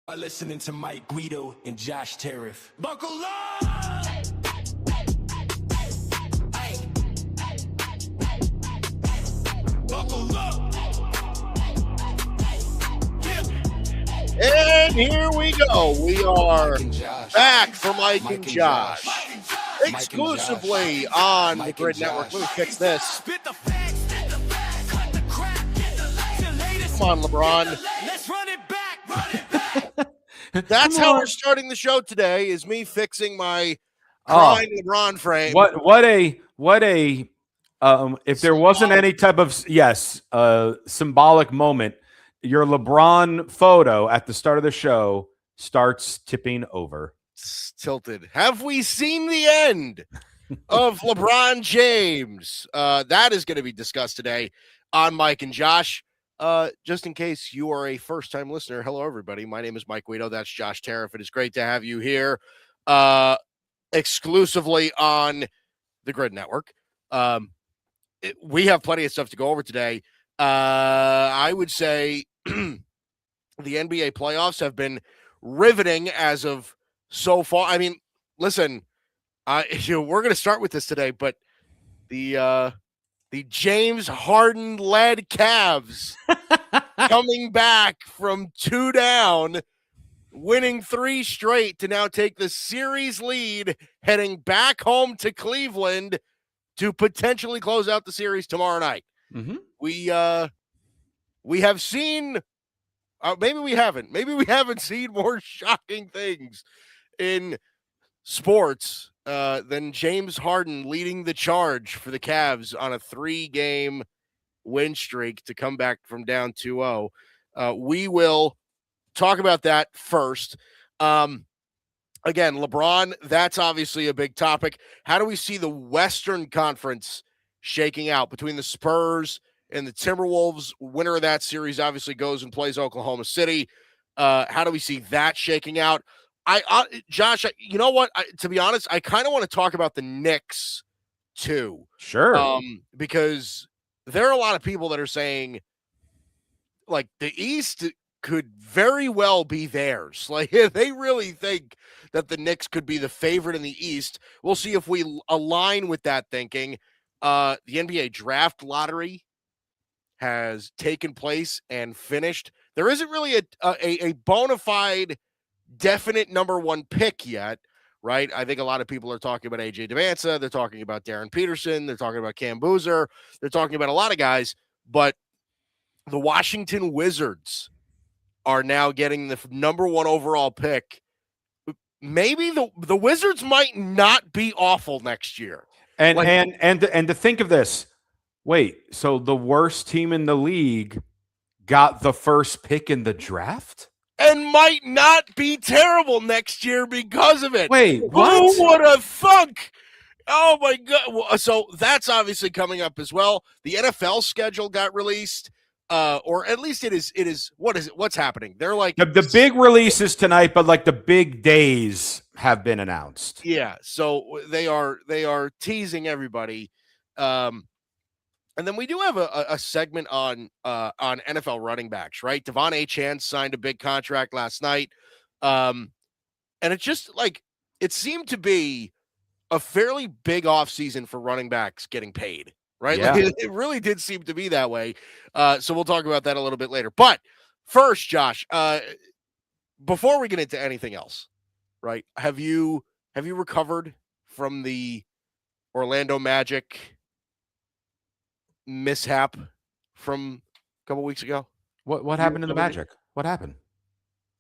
Are listening to Mike Guido and Josh Tariff. Buckle up! Buckle up! And here we go. We are back for Mike and Josh. Exclusively on the Grid Network. Let me fix this. Come on, LeBron. Let's run it back! That's how we're starting the show today, is me fixing my crying LeBron frame. What a if there wasn't any type of symbolic moment, your LeBron photo at the start of the show starts tipping over. It's tilted. Have we seen the end of LeBron James? That is going to be discussed today on Mike and Josh. Just in case you are a first-time listener, hello, everybody. My name is Mike Guido. That's Josh Tariff. It is great to have you here exclusively on the Grid Network. We have plenty of stuff to go over today. I would say the NBA playoffs have been riveting as of so far. I mean, listen, we're going to start with this today, but the James Harden-led Cavs coming back from 2 down, winning 3 straight to now take the series lead, heading back home to Cleveland to potentially close out the series tomorrow night. Mm-hmm. We have seen, maybe we haven't seen more shocking things in sports than James Harden leading the charge for the Cavs on a 3-game win streak to come back from down 2-0. We will talk about that first. Again, LeBron, that's obviously a big topic. How do we see the Western Conference shaking out between the Spurs and the Timberwolves? Winner of that series obviously goes and plays Oklahoma City. How do we see that shaking out? Josh, you know what? To be honest, I kind of want to talk about the Knicks too. Sure. Because there are a lot of people that are saying, like, the East could very well be theirs. Like, they really think that the Knicks could be the favorite in the East. We'll see if we align with that thinking. The NBA draft lottery has taken place and finished. There isn't really a bona fide definite number 1 pick yet, right? I think a lot of people are talking about AJ Devanza. They're talking about Darren Peterson. They're talking about Cam Boozer. They're talking about a lot of guys, but the Washington Wizards are now getting the number 1 overall pick. Maybe the Wizards might not be awful next year. And to think of this, wait, so the worst team in the league got the first pick in the draft? And might not be terrible next year because of it. Wait, what? Who would have thunk? Oh, my God. So that's obviously coming up as well. The NFL schedule got released, or at least it is. What is it? What's happening? They're like the big releases tonight, but like the big days have been announced. Yeah, so they are teasing everybody. And then we do have a segment on NFL running backs, right? Devon Achane signed a big contract last night. And it's just like, it seemed to be a fairly big offseason for running backs getting paid, right? Yeah. Like, it really did seem to be that way. So we'll talk about that a little bit later. But first, Josh, before we get into anything else, right? Have you recovered from the Orlando Magic mishap from a couple weeks ago? What happened in the Magic? What happened?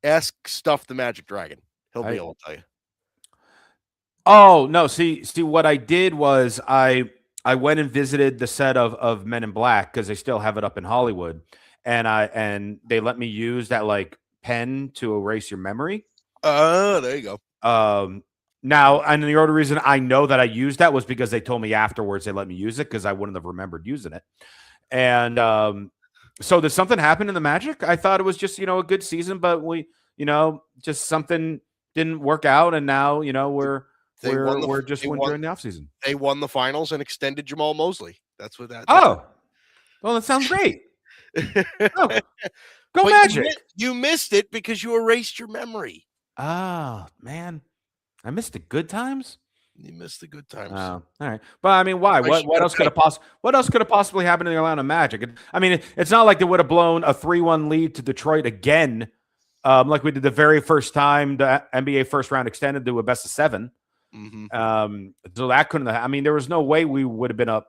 Ask Stuff the Magic Dragon. He'll be able to tell you. Oh, no. See, what I did was I went and visited the set of Men in Black because they still have it up in Hollywood. And they let me use that like pen to erase your memory. There you go. Now, and the only reason I know that I used that was because they told me afterwards they let me use it because I wouldn't have remembered using it. And so did something happen in the Magic? I thought it was just, a good season, but we, just something didn't work out. And now, we're just during the offseason. They won the finals and extended Jamal Mosley. That's what that. Oh, well, that sounds great. Go But Magic. You missed it because you erased your memory. Oh, man. I missed the good times. You missed the good times. Oh, all right. But I mean, why? What else could have possibly happened to the Orlando Magic? I mean, it's not like they would have blown a 3-1 lead to Detroit again, like we did the very first time the NBA first round extended to a best of 7. Mm-hmm. So that couldn't have, I mean, there was no way we would have been up,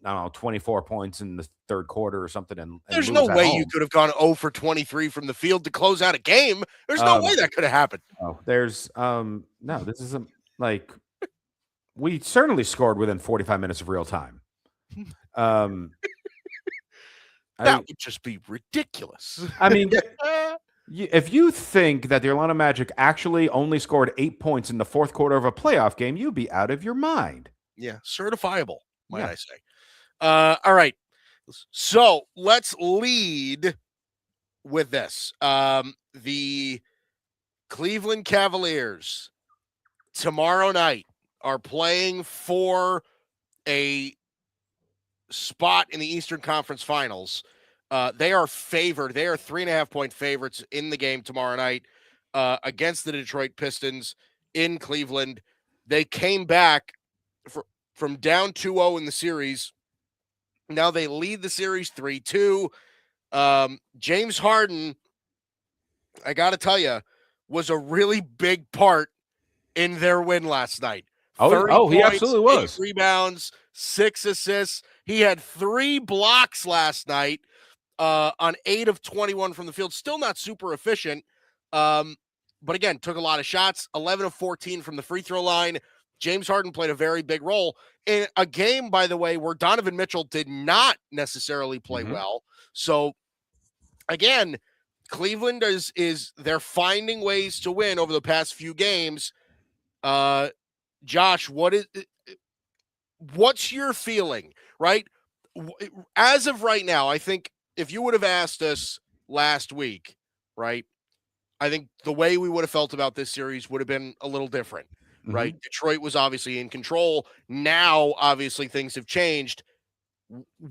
I don't know, 24 points in the third quarter or something. And There's no way you could have gone 0 for 23 from the field to close out a game. There's no way that could have happened. Oh, there's no, this isn't like we certainly scored within 45 minutes of real time. That would just be ridiculous. I mean, if you think that the Orlando Magic actually only scored 8 points in the fourth quarter of a playoff game, you'd be out of your mind. Yeah, certifiable, might I say. All right. So let's lead with this. The Cleveland Cavaliers tomorrow night are playing for a spot in the Eastern Conference Finals. They are favored. They are 3.5-point favorites in the game tomorrow night against the Detroit Pistons in Cleveland. They came back from down 2-0 in the series. Now they lead the series 3-2. James Harden, I got to tell you, was a really big part in their win last night. He absolutely was. 8 rebounds, 6 assists. He had 3 blocks last night on 8 of 21 from the field. Still not super efficient, but again, took a lot of shots. 11 of 14 from the free throw line. James Harden played a very big role in a game, by the way, where Donovan Mitchell did not necessarily play well. So again, Cleveland is they're finding ways to win over the past few games. Josh, what's your feeling, right? As of right now, I think if you would have asked us last week, right, I think the way we would have felt about this series would have been a little different, right? Detroit was obviously in control. Now, obviously, things have changed.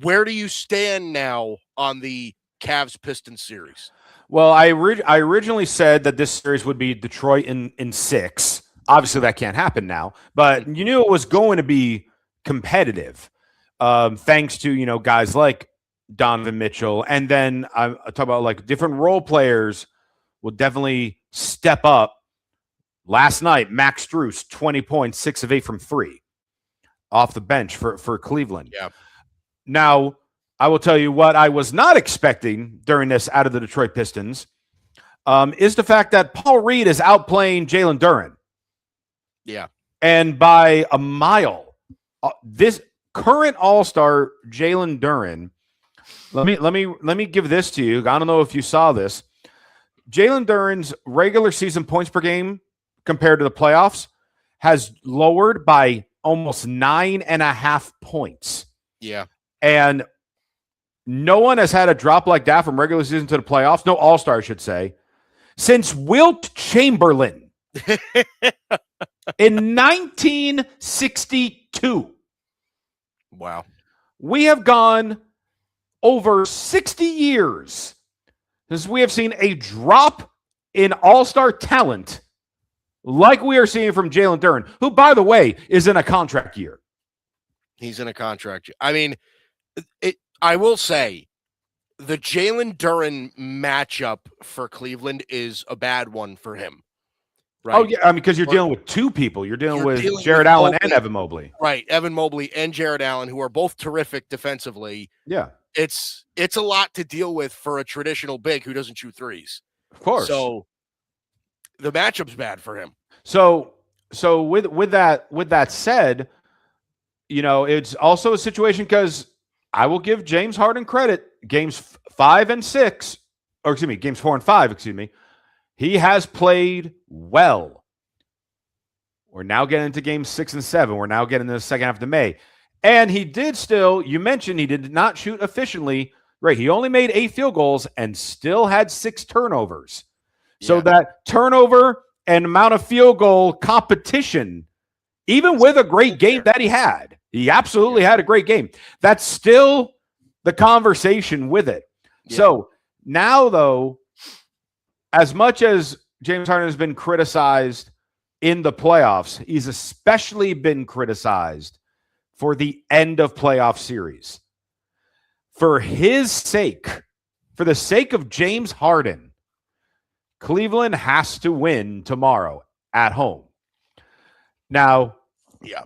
Where do you stand now on the Cavs Pistons series? Well, I originally said that this series would be Detroit in 6. Obviously, that can't happen now, but you knew it was going to be competitive, thanks to guys like Donovan Mitchell, and then I talk about like different role players will definitely step up. Last night, Max Strus, 20 points, 6 of 8 from 3, off the bench for Cleveland. Yeah. Now, I will tell you what I was not expecting during this out of the Detroit Pistons is the fact that Paul Reed is outplaying Jalen Duren. Yeah. And by a mile, this current All-Star Jalen Duren, let me give this to you. I don't know if you saw this. Jalen Duren's regular season points per game compared to the playoffs has lowered by almost 9.5 points. Yeah. And no one has had a drop like that from regular season to the playoffs. No All-Star, I should say, since Wilt Chamberlain. In 1962. Wow. We have gone over 60 years since we have seen a drop in all-star talent like we are seeing from Jalen Duren, who, by the way, is in a contract year. He's in a contract year. I mean, I will say the Jalen Duren matchup for Cleveland is a bad one for him. Right. Oh, yeah, I mean, because you're dealing with two people. You're dealing with Jared Allen and Evan Mobley. Right, Evan Mobley and Jared Allen, who are both terrific defensively. Yeah. It's a lot to deal with for a traditional big who doesn't shoot threes. Of course. So the matchup's bad for him. So with that said, it's also a situation because I will give James Harden credit. Games 4 and 5, he has played well. We're now getting into games 6 and 7. We're now getting into the second half of May. And he did you mentioned he did not shoot efficiently. Right. He only made 8 field goals and still had 6 turnovers. Yeah. So that turnover and amount of field goal competition, even with a great game that he absolutely had a great game. That's still the conversation with it. Yeah. So Now, though, as much as James Harden has been criticized in the playoffs, he's especially been criticized for the end of playoff series. For his sake, for the sake of James Harden, Cleveland has to win tomorrow at home. Now, yeah,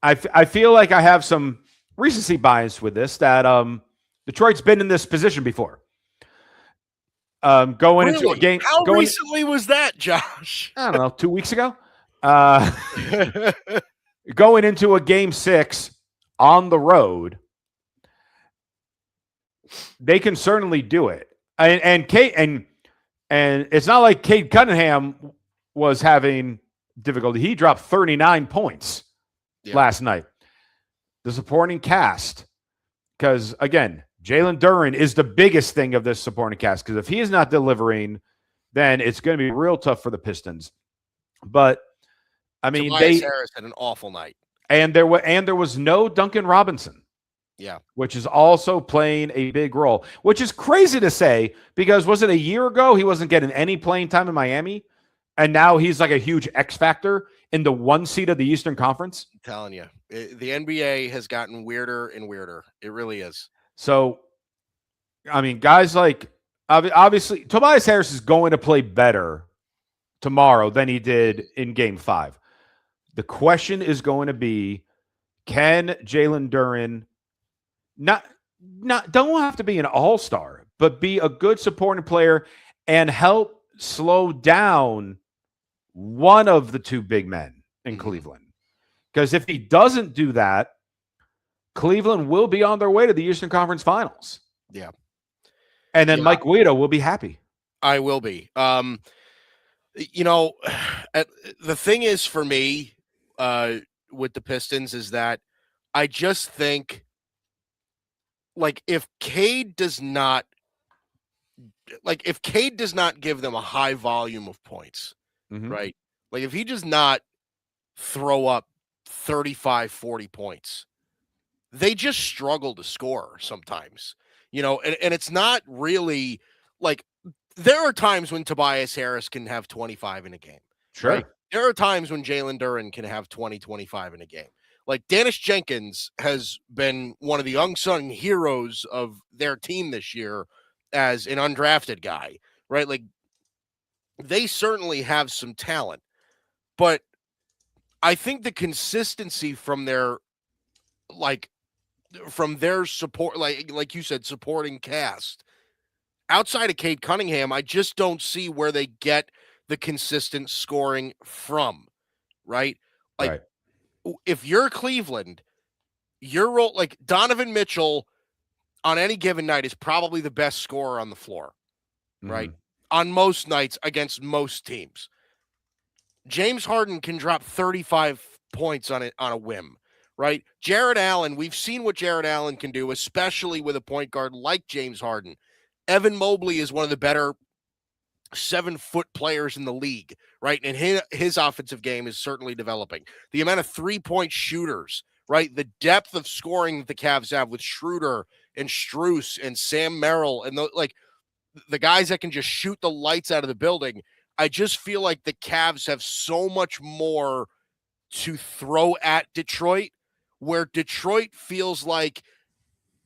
I feel like I have some recency bias with this, that Detroit's been in this position before. Going into a game. How recently was that, Josh? I don't know, 2 weeks ago. Going into a game 6 on the road, they can certainly do it. And it's not like Cade Cunningham was having difficulty. He dropped 39 points last night. The supporting cast, because again, Jalen Duren is the biggest thing of this supporting cast, because if he is not delivering, then it's going to be real tough for the Pistons. But I mean, Tobias Harris had an awful night, and there was no Duncan Robinson. Yeah, which is also playing a big role, which is crazy to say, because was it a year ago he wasn't getting any playing time in Miami, and now he's like a huge X factor in the 1 seed of the Eastern Conference? I'm telling you, the NBA has gotten weirder and weirder. It really is. So, I mean, guys like, obviously, Tobias Harris is going to play better tomorrow than he did in Game 5. The question is going to be, can Jalen Duren don't have to be an all-star, but be a good supporting player and help slow down one of the 2 big men in Cleveland? Because if he doesn't do that, Cleveland will be on their way to the Eastern Conference Finals. Yeah. And then Mike Guido will be happy. I will be. You know, the thing is for me with the Pistons is that I just think, like, if Cade does not give them a high volume of points, right? Like, if he does not throw up 35, 40 points, they just struggle to score sometimes, you know, and it's not really like, there are times when Tobias Harris can have 25 in a game. Sure. Right? There are times when Jalen Duren can have 20, 25 in a game. Like, Dennis Jenkins has been one of the unsung heroes of their team this year as an undrafted guy, right? Like, they certainly have some talent, but I think the consistency from their support, like you said, supporting cast, outside of Cade Cunningham, I just don't see where they get the consistent scoring from, right? Like, right. If you're Cleveland, your role, like, Donovan Mitchell on any given night is probably the best scorer on the floor, right? On most nights against most teams. James Harden can drop 35 points on a whim, right? Jared Allen, we've seen what Jared Allen can do, especially with a point guard like James Harden. Evan Mobley is one of the better 7-foot players in the league, right? And his offensive game is certainly developing. The amount of 3-point shooters, right? The depth of scoring that the Cavs have with Schroeder and Strus and Sam Merrill and the guys that can just shoot the lights out of the building. I just feel like the Cavs have so much more to throw at Detroit, where Detroit feels like,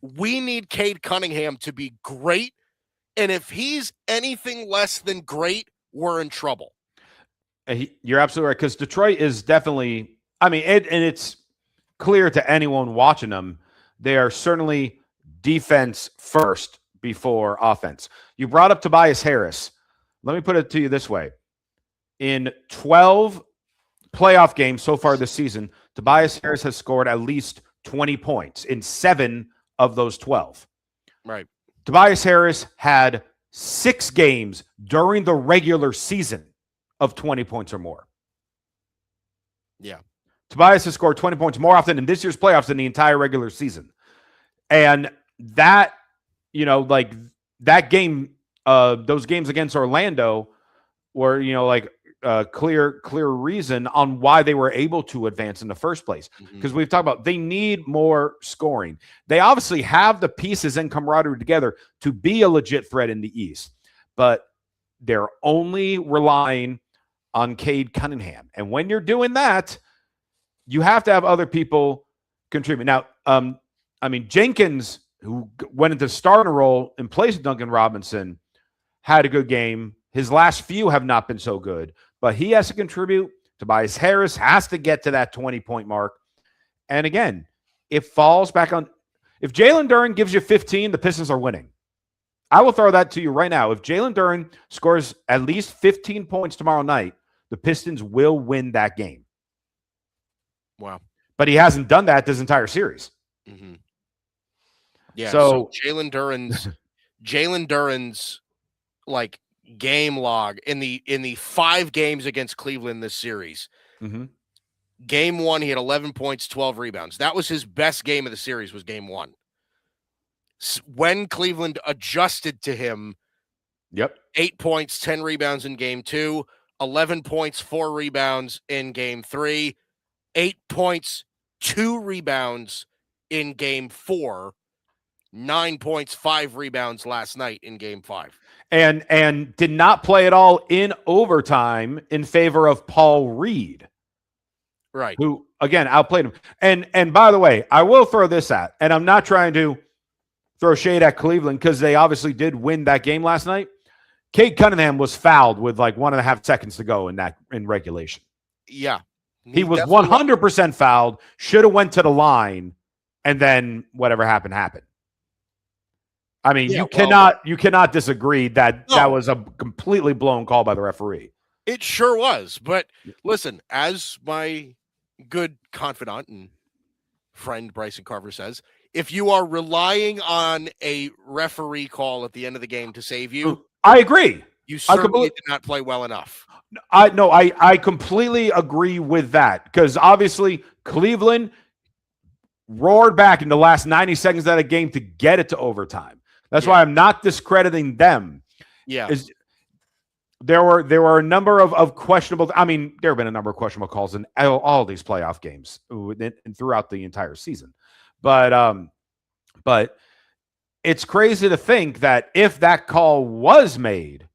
we need Cade Cunningham to be great, and if he's anything less than great, we're in trouble. You're absolutely right, because Detroit is definitely, I mean, and it's clear to anyone watching them, they are certainly defense first before offense. You brought up Tobias Harris. Let me put it to you this way. In 12 playoff games so far this season, Tobias Harris has scored at least 20 points in 7 of those 12. Right. Tobias Harris had 6 games during the regular season of 20 points or more. Yeah. Tobias has scored 20 points more often in this year's playoffs than the entire regular season. And that, you know, like that game, those games against Orlando were, you know, like clear reason on why they were able to advance in the first place. Because Mm-hmm. we've talked about they need more scoring. They obviously have the pieces and camaraderie together to be a legit threat in the East, but they're only relying on Cade Cunningham. And when you're doing that, you have to have other people contribute. Now, I mean, Jenkins, who went into starting role in place of Duncan Robinson, had a good game. His last few have not been so good, but he has to contribute. Tobias Harris has to get to that 20-point mark. And again, it falls back on – if Jalen Duren gives you 15, the Pistons are winning. I will throw that to you right now. If Jalen Duren scores at least 15 points tomorrow night, the Pistons will win that game. Wow. But he hasn't done that this entire series. Mm-hmm. Yeah. So Jalen Duren's like game log in the 5 games against Cleveland this series. mm-hmm. Game 1, he had 11 points, 12 rebounds. That was his best game of the series. Was game 1. When Cleveland adjusted to him, 8 points, 10 rebounds in game 2, 11 points, 4 rebounds in game 3, 8 points, 2 rebounds in game 4, 9 points, 5 rebounds last night in game 5. And did not play at all in overtime in favor of Paul Reed. Right. Who, again, outplayed him. And by the way, I will throw this at, and I'm not trying to throw shade at Cleveland because they obviously did win that game last night. Cade Cunningham was fouled with like 1.5 seconds to go in regulation. Yeah. He was 100% fouled, should have went to the line, and then whatever happened. I mean, you cannot disagree that that was a completely blown call by the referee. It sure was. But listen, as my good confidant and friend Bryson Carver says, if you are relying on a referee call at the end of the game to save you, I agree. You certainly did not play well enough. I completely agree with that because obviously Cleveland roared back in the last 90 seconds of that game to get it to overtime. That's why I'm not discrediting them. Yeah. There were a number of questionable. I mean, there have been a number of questionable calls in all these playoff games and throughout the entire season. But it's crazy to think that if that call was made,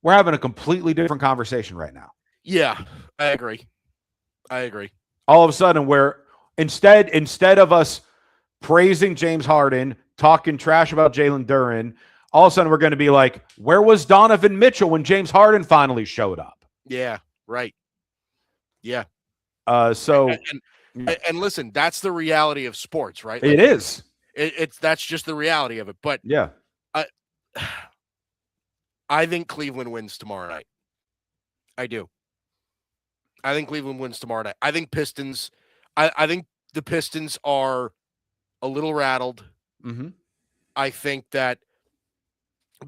we're having a completely different conversation right now. Yeah, I agree. All of a sudden, where instead of us praising James Harden, talking trash about Jalen Duren, all of a sudden we're going to be like, where was Donovan Mitchell when James Harden finally showed up? Yeah, right. Yeah. And listen, that's the reality of sports, right? Like, it is. That's just the reality of it. But yeah, I think Cleveland wins tomorrow night. I do. I think Cleveland wins tomorrow night. I think Pistons. I think the Pistons are a little rattled. Mm-hmm. I think that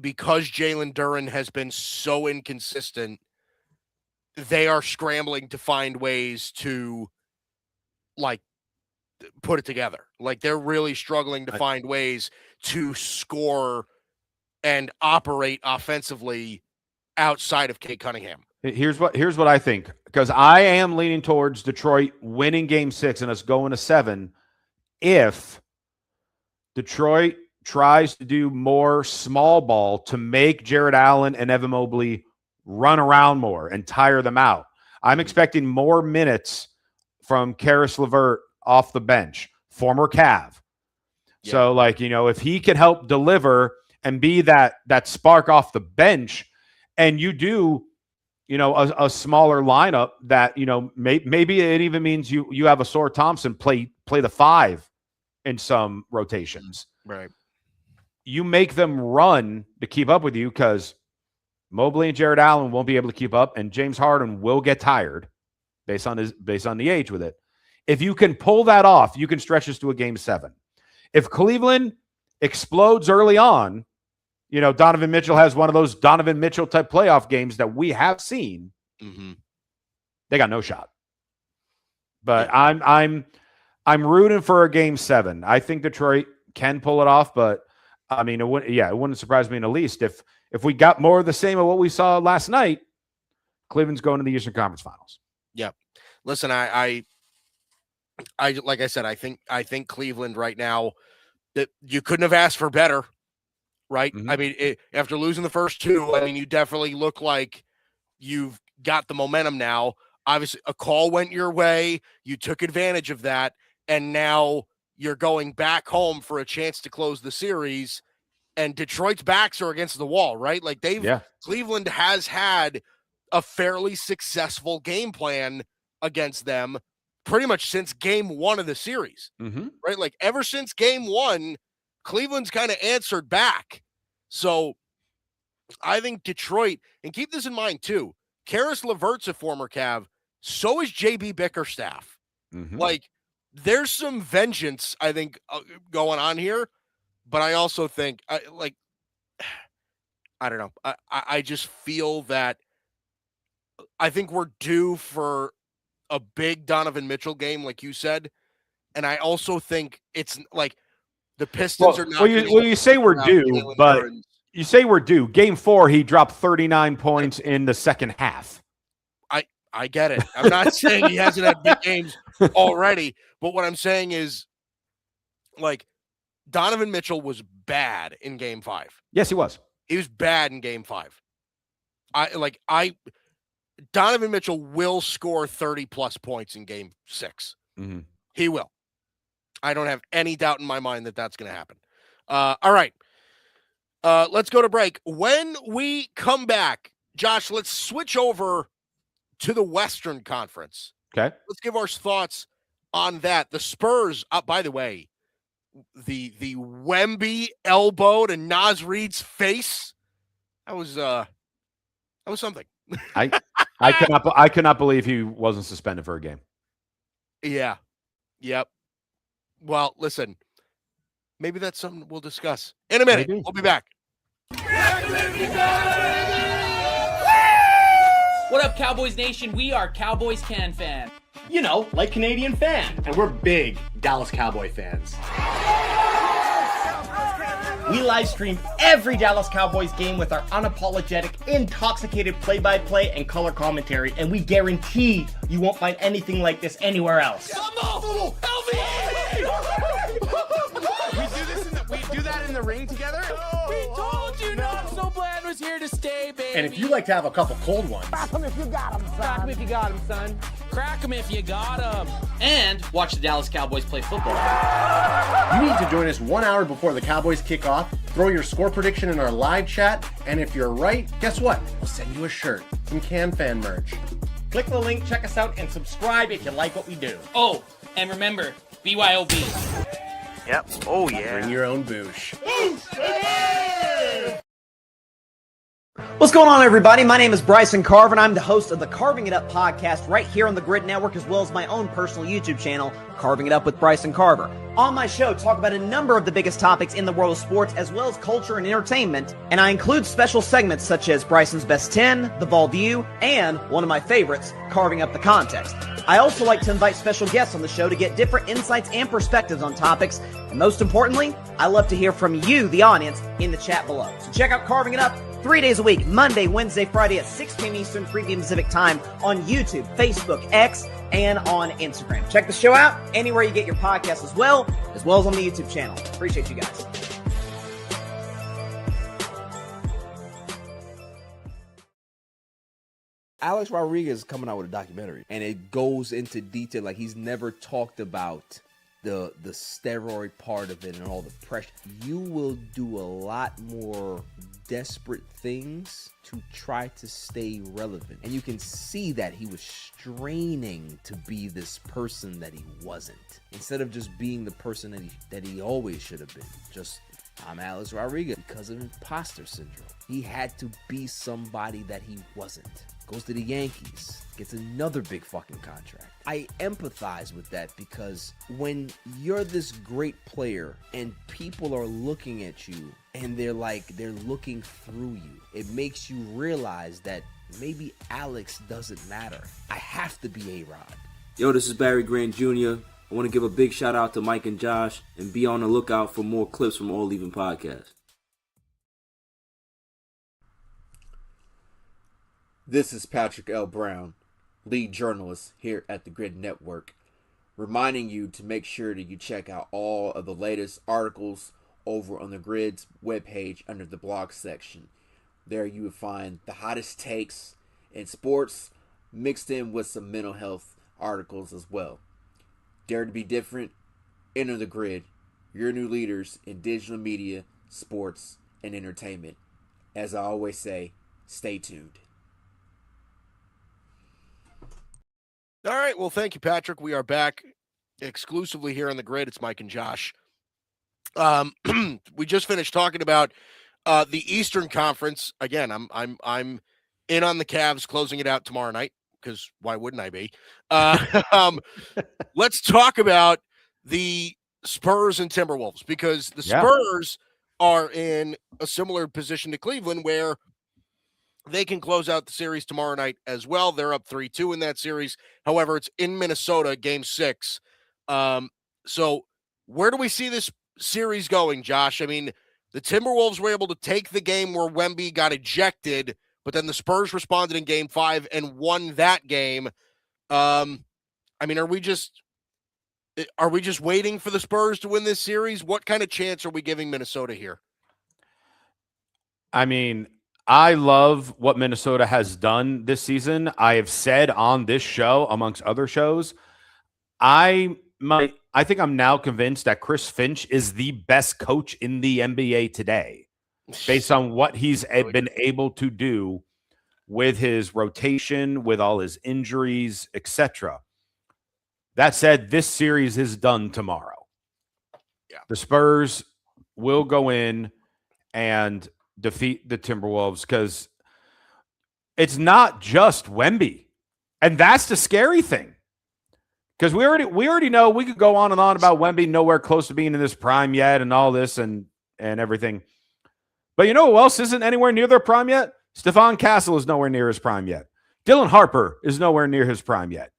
because Jalen Duren has been so inconsistent, they are scrambling to find ways to, like, put it together. Like, they're really struggling to find ways to score and operate offensively outside of Cade Cunningham. Here's what I think, because I am leaning towards Detroit winning Game 6 and us going to 7 if Detroit tries to do more small ball to make Jared Allen and Evan Mobley run around more and tire them out. I'm expecting more minutes from Karis LeVert off the bench, former Cav. Yeah. So, like, if he can help deliver and be that spark off the bench, and you do, a smaller lineup that, maybe it even means you have a Sore Thompson play the 5 in some rotations. Right. You make them run to keep up with you because Mobley and Jared Allen won't be able to keep up, and James Harden will get tired based on the age with it. If you can pull that off, you can stretch this to a Game 7. If Cleveland explodes early on, Donovan Mitchell has one of those Donovan Mitchell type playoff games that we have seen. Mm-hmm. They got no shot. But yeah. I'm rooting for a Game 7. I think Detroit can pull it off, but I mean, it wouldn't surprise me in the least if we got more of the same of what we saw last night. Cleveland's going to the Eastern Conference Finals. Yeah. Listen, I like I said, I think Cleveland right now, that you couldn't have asked for better, right? Mhm. I mean, after losing the first two, I mean, you definitely look like you've got the momentum now. Obviously, a call went your way. You took advantage of that, and now you're going back home for a chance to close the series. And Detroit's backs are against the wall, right? Like Cleveland has had a fairly successful game plan against them pretty much since game one of the series, right? Like ever since game one, Cleveland's kind of answered back. So I think Detroit, and keep this in mind too, Karis LeVert's a former Cav, so is JB Bickerstaff. Like there's some vengeance, I think, going on here. But I also think, I don't know. I just feel that I think we're due for a big Donovan Mitchell game, like you said. And I also think it's like the Pistons are not. Well, you say we're due, but you say we're due. Game 4, he dropped 39 points in the second half. I get it. I'm not saying he hasn't had big games already, but what I'm saying is, like, Donovan Mitchell was bad in game 5. Yes, he was. He was bad in game 5. Donovan Mitchell will score 30-plus points in game 6. He will. I don't have any doubt in my mind that that's going to happen. All right. Let's go to break. When we come back, Josh, let's switch over to the Western Conference. Okay. Let's give our thoughts on that. The Spurs, by the way, the Wemby elbow to Naz Reid's face, that was something. I cannot believe he wasn't suspended for a game. Yeah. Yep. Well, listen, maybe that's something we'll discuss in a minute. Maybe. We'll be back. What up, Cowboys Nation? We are Cowboys Can Fan. You know, like Canadian fan. And we're big Dallas Cowboy fans. We live stream every Dallas Cowboys game with our unapologetic, intoxicated play-by-play and color commentary, and we guarantee you won't find anything like this anywhere else. We do that in the ring together? We told you not. So Bland was here to stay, baby. And if you like to have a couple cold ones, Crack him if you got him, son. Crack him if you got him, son. Crack him if you got him. And watch the Dallas Cowboys play football. You need to join us 1 hour before the Cowboys kick off. Throw your score prediction in our live chat. And if you're right, guess what? We'll send you a shirt. Some Can Fan merch. Click the link, check us out, and subscribe if you like what we do. Oh, and remember, BYOB. Yep. Oh, yeah. Bring your own boosh. What's going on, everybody? My name is Bryson Carver, and I'm the host of the Carving It Up podcast right here on the Grid Network, as well as my own personal YouTube channel, Carving It Up with Bryson Carver. On my show, talk about a number of the biggest topics in the world of sports, as well as culture and entertainment, and I include special segments such as Bryson's Best 10, The Ball View, and one of my favorites, Carving Up the Context. I also like to invite special guests on the show to get different insights and perspectives on topics, and most importantly, I love to hear from you, the audience, in the chat below. So check out Carving It Up 3 days a week, Monday, Wednesday, Friday at 6 p.m. Eastern, 3 p.m. Pacific time on YouTube, Facebook, X, and on Instagram. Check the show out anywhere you get your podcasts as well as on the YouTube channel. Appreciate you guys. Alex Rodriguez is coming out with a documentary, and it goes into detail. Like, he's never talked about the steroid part of it and all the pressure. You will do a lot more desperate things to try to stay relevant, and you can see that he was straining to be this person that he wasn't, instead of just being the person that he always should have been. Just, I'm Alex Rodriguez, because of imposter syndrome. He had to be somebody that he wasn't. Goes to the Yankees, gets another big fucking contract. I empathize with that, because when you're this great player and people are looking at you and they're looking through you, it makes you realize that maybe Alex doesn't matter. I have to be A-Rod. Yo, this is Barry Grant Jr. I want to give a big shout out to Mike and Josh, and be on the lookout for more clips from All Even Podcast. This is Patrick L. Brown, lead journalist here at the Grid Network, reminding you to make sure that you check out all of the latest articles over on the Grid's webpage under the blog section. There you will find the hottest takes in sports mixed in with some mental health articles as well. Dare to be different, enter the Grid, your new leaders in digital media, sports, and entertainment. As I always say, stay tuned. All right. Well, thank you, Patrick. We are back exclusively here on the Grid. It's Mike and Josh. We just finished talking about the Eastern Conference. Again, I'm in on the Cavs closing it out tomorrow night, because why wouldn't I be? Let's talk about the Spurs and Timberwolves, because the Spurs are in a similar position to Cleveland, where they can close out the series tomorrow night as well. They're up 3-2 in that series. However, it's in Minnesota, game 6. So where do we see this series going, Josh? I mean, the Timberwolves were able to take the game where Wemby got ejected, but then the Spurs responded in game 5 and won that game. I mean, are we just waiting for the Spurs to win this series? What kind of chance are we giving Minnesota here? I mean, I love what Minnesota has done this season. I have said on this show, amongst other shows, I think I'm now convinced that Chris Finch is the best coach in the NBA today, based on what he's been able to do with his rotation, with all his injuries, etc. That said, this series is done tomorrow. Yeah. The Spurs will go in and defeat the Timberwolves, because it's not just Wemby. And that's the scary thing. Because we already know, we could go on and on about Wemby nowhere close to being in this prime yet and all this and everything. But you know who else isn't anywhere near their prime yet? Stephon Castle is nowhere near his prime yet. Dylan Harper is nowhere near his prime yet.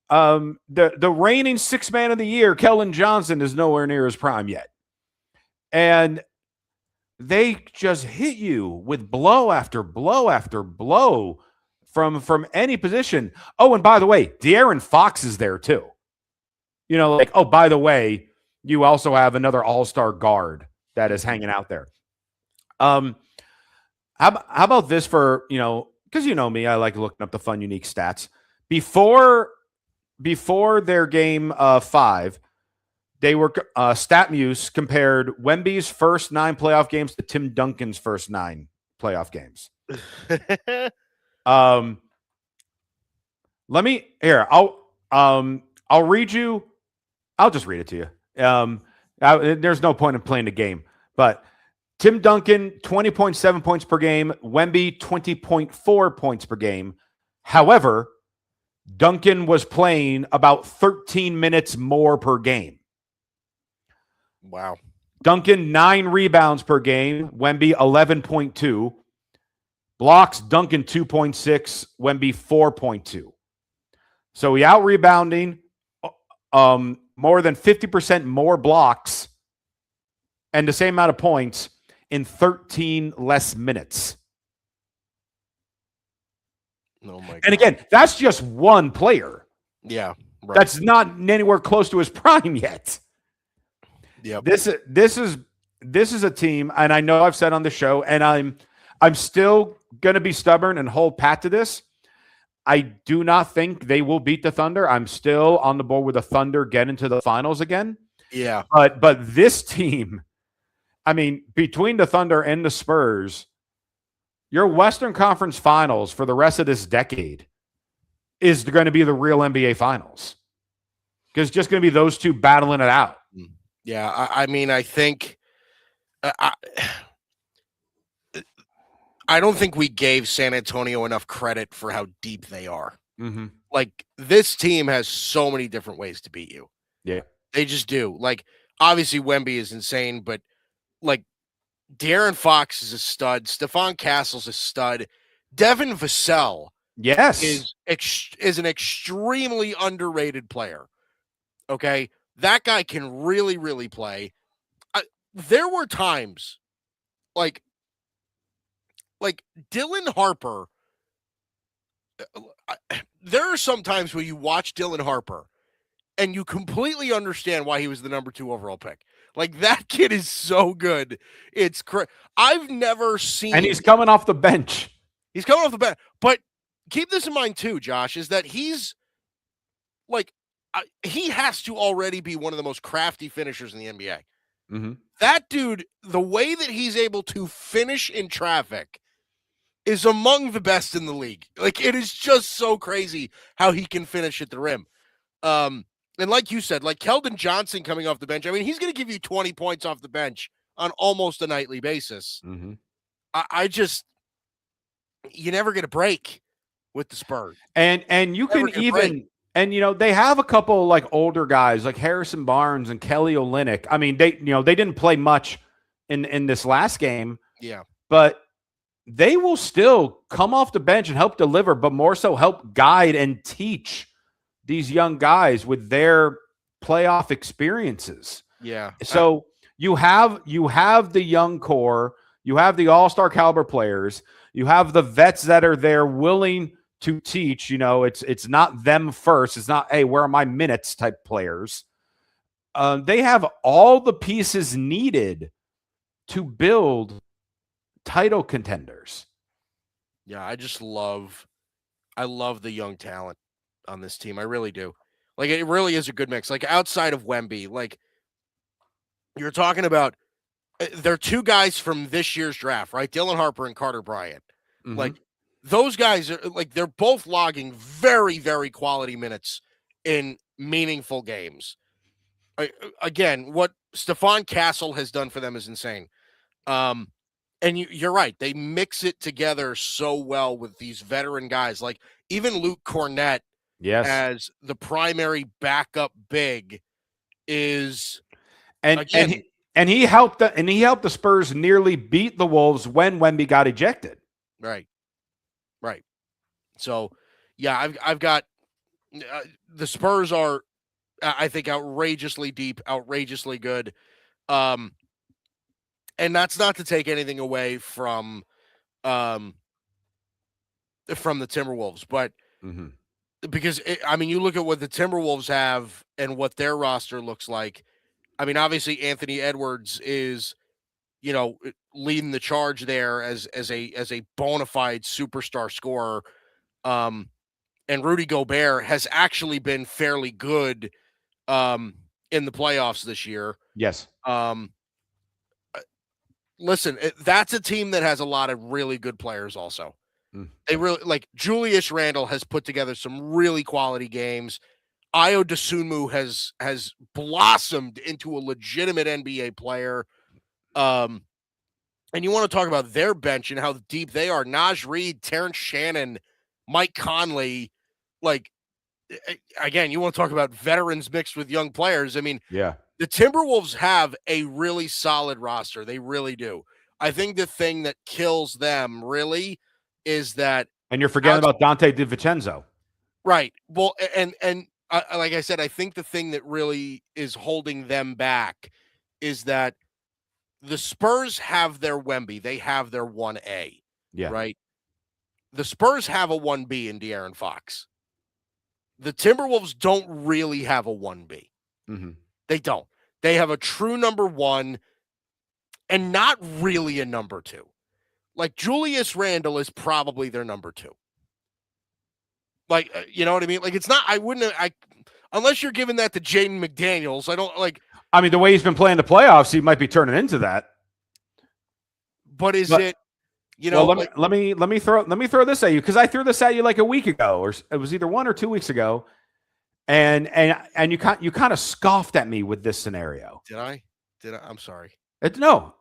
The reigning 6th man of the year, Keldon Johnson, is nowhere near his prime yet. And they just hit you with blow after blow after blow from any position. Oh, and by the way, De'Aaron Fox is there too. You know, like, oh, by the way, you also have another all-star guard that is hanging out there. How about this for, you know, because you know me, I like looking up the fun, unique stats. Before their game 5, they were StatMuse compared Wemby's first 9 playoff games to Tim Duncan's first 9 playoff games. I'll read you. I'll just read it to you. There's no point in playing the game, but Tim Duncan, 20.7 points per game. Wemby, 20.4 points per game. However, Duncan was playing about 13 minutes more per game. Wow. Duncan, 9 rebounds per game. Wemby, 11.2. Blocks, Duncan, 2.6. Wemby, 4.2. So he out-rebounding more than 50% more blocks and the same amount of points in 13 less minutes. Oh my God. And again, that's just one player. Yeah. Right. That's not anywhere close to his prime yet. Yeah. This is a team, and I know I've said on the show, and I'm still going to be stubborn and hold pat to this. I do not think they will beat the Thunder. I'm still on the board with the Thunder get into the finals again. Yeah. But this team, I mean, between the Thunder and the Spurs, your Western Conference Finals for the rest of this decade is going to be the real NBA Finals. Because it's just going to be those two battling it out. Yeah, I mean, I think I don't think we gave San Antonio enough credit for how deep they are. Mm-hmm. Like, this team has so many different ways to beat you. Yeah. They just do. Like, obviously, Wemby is insane, but, like, De'Aaron Fox is a stud. Stephon Castle's a stud. Devin Vassell is an extremely underrated player. Okay? That guy can really, really play. There were times, like Dylan Harper there are some times where you watch Dylan Harper and you completely understand why he was the number 2 overall pick. Like, that kid is so good. It's I've never seen. And he's coming off the bench. He's coming off the bench. But keep this in mind too, Josh, is that he's like, he has to already be one of the most crafty finishers in the NBA. Mm-hmm. That dude, the way that he's able to finish in traffic is among the best in the league. Like, it is just so crazy how he can finish at the rim. And like you said, like Keldon Johnson coming off the bench, I mean, he's going to give you 20 points off the bench on almost a nightly basis. Mm-hmm. I just, you never get a break with the Spurs. And you can even, and they have a couple like older guys like Harrison Barnes and Kelly Olynyk. I mean, they didn't play much in this last game. Yeah. But they will still come off the bench and help deliver, but more so help guide and teach these young guys with their playoff experiences. Yeah. So you have the young core, you have the all-star caliber players, you have the vets that are there willing to teach. It's not them first. It's not, hey, where are my minutes type players. They have all the pieces needed to build title contenders. Yeah, I love the young talent on this team. I really do. Like, it really is a good mix. Like, outside of Wemby, like, you're talking about, they're 2 guys from this year's draft, right? Dylan Harper and Carter Bryant. Mm-hmm. Like, those guys are like, they're both logging very, very quality minutes in meaningful games. Again, what Stephon Castle has done for them is insane. And you're right. They mix it together so well with these veteran guys. Like, even Luke Cornett, yes, as the primary backup big, is and he helped the Spurs nearly beat the Wolves when Wemby got ejected. Right. So, yeah, I've got the Spurs are, I think, outrageously deep, outrageously good. And that's not to take anything away from the Timberwolves, but because you look at what the Timberwolves have and what their roster looks like. I mean, obviously Anthony Edwards is, leading the charge there as a bona fide superstar scorer. And Rudy Gobert has actually been fairly good in the playoffs this year. Yes. Listen, that's a team that has a lot of really good players also. They really, like, Julius Randle has put together some really quality games. Ayo Dosunmu has blossomed into a legitimate NBA player. And you want to talk about their bench and how deep they are. Naj Reid, Terrence Shannon, Mike Conley. Like, again, you want to talk about veterans mixed with young players. I mean, yeah. The Timberwolves have a really solid roster. They really do. I think the thing that kills them really is that, and you're forgetting about Dante DiVincenzo, right? Well, and like I said, I think the thing that really is holding them back is that the Spurs have their Wemby. They have their 1A. Yeah. Right. The Spurs have a 1B in De'Aaron Fox. The Timberwolves don't really have a 1B. Mm-hmm. They don't. They have a true number 1 and not really a number 2. Like, Julius Randle is probably their number 2. Like, you know what I mean? Like, it's not, unless you're giving that to Jaden McDaniels, I don't like. I mean, the way he's been playing the playoffs, he might be turning into that. But it, you know, well, let me throw this at you, because I threw this at you like a week ago, or it was either 1 or 2 weeks ago. And you kind of scoffed at me with this scenario. Did I? I'm sorry. No.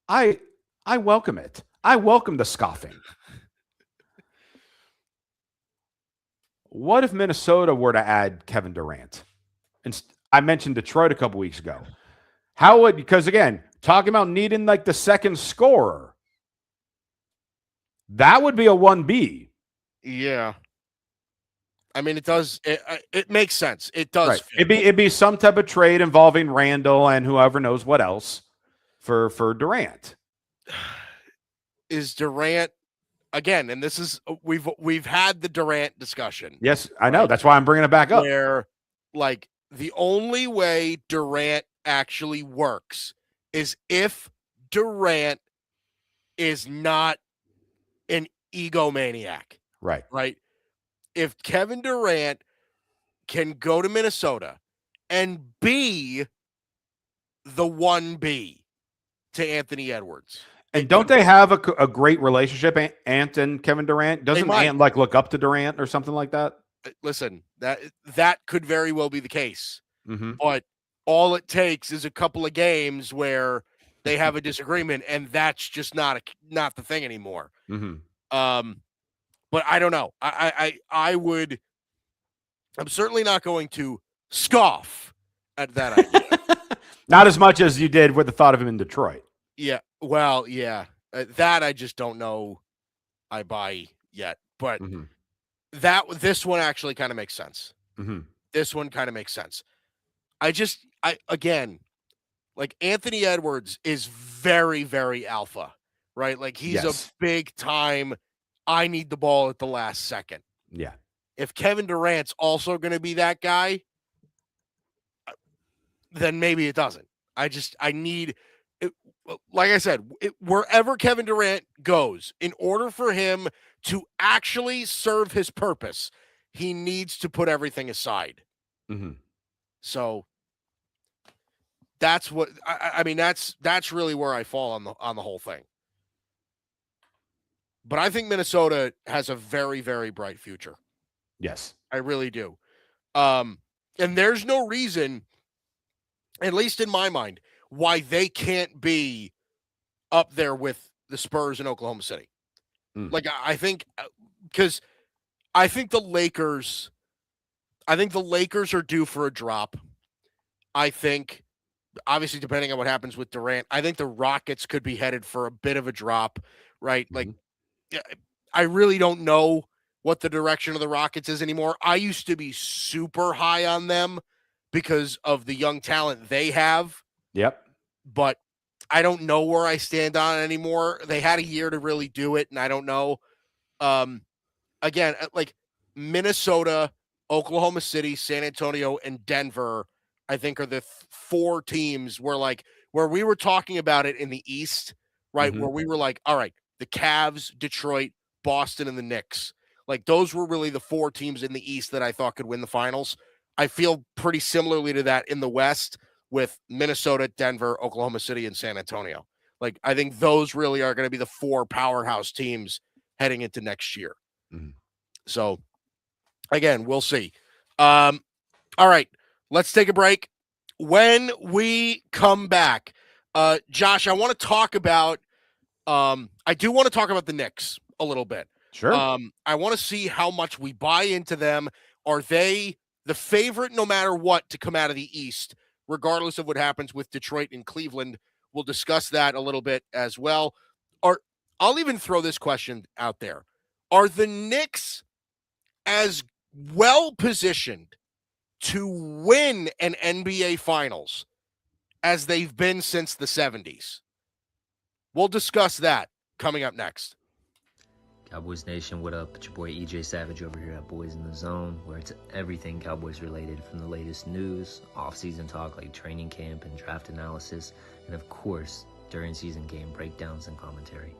I welcome it. I welcome the scoffing. What if Minnesota were to add Kevin Durant? And I mentioned Detroit a couple weeks ago. Because again, talking about needing like the second scorer, that would be a 1B. Yeah. I mean, it does. It makes sense. It does. Right. It'd be some type of trade involving Randall and whoever knows what else for Durant. Is Durant again, and this is we've had the Durant discussion. Yes, I know. That's why I'm bringing it back up. Where, like, the only way Durant actually works is if Durant is not an egomaniac. Right. Right. If Kevin Durant can go to Minnesota and be the 1B to Anthony Edwards. And don't they have a great relationship, Ant and Kevin Durant? Doesn't Ant like look up to Durant or something like that? Listen, that could very well be the case. Mm-hmm. But all it takes is a couple of games where they have a disagreement, and that's just not the thing anymore. Mm-hmm. But I don't know. I'm certainly not going to scoff at that idea. Not as much as you did with the thought of him in Detroit. Yeah. Well, yeah. That I just don't know I buy yet. But this one actually kind of makes sense. Mm-hmm. This one kind of makes sense. Again, like, Anthony Edwards is very, very alpha, right? Like, he's a big time, I need the ball at the last second. Yeah. If Kevin Durant's also going to be that guy, then maybe it doesn't. I need it, like I said, wherever Kevin Durant goes, in order for him to actually serve his purpose, he needs to put everything aside. Mm-hmm. So that's what I mean. That's really where I fall on the whole thing. But I think Minnesota has a very, very bright future. Yes, I really do. And there's no reason, at least in my mind, why they can't be up there with the Spurs in Oklahoma City. Like, I think, because I think the Lakers are due for a drop. I think, obviously, depending on what happens with Durant, I think the Rockets could be headed for a bit of a drop, right? Like, I really don't know what the direction of the Rockets is anymore. I used to be super high on them because of the young talent they have. Yep. But I don't know where I stand on it anymore. They had a year to really do it, and I don't know. Again, like, Minnesota, Oklahoma City, San Antonio, and Denver, I think, are the four teams where we were talking about it in the East, right? Where we were like, all right, the Cavs, Detroit, Boston, and the Knicks. Like, those were really the four teams in the East that I thought could win the finals. I feel pretty similarly to that in the West with Minnesota, Denver, Oklahoma City, and San Antonio. Like, I think those really are going to be the four powerhouse teams heading into next year. So, again, we'll see. All right, let's take a break. When we come back, Josh, I want to talk about I do want to talk about the Knicks a little bit. Sure. I want to see how much we buy into them. Are they the favorite no matter what to come out of the East, regardless of what happens with Detroit and Cleveland? We'll discuss that a little bit as well. I'll even throw this question out there. Are the Knicks as well positioned to win an NBA Finals as they've been since the 70s? We'll discuss that coming up next. Cowboys Nation, what up? It's your boy EJ Savage over here at Boys in the Zone, where it's everything Cowboys related, from the latest news, off-season talk like training camp and draft analysis, and of course, during season game breakdowns and commentary.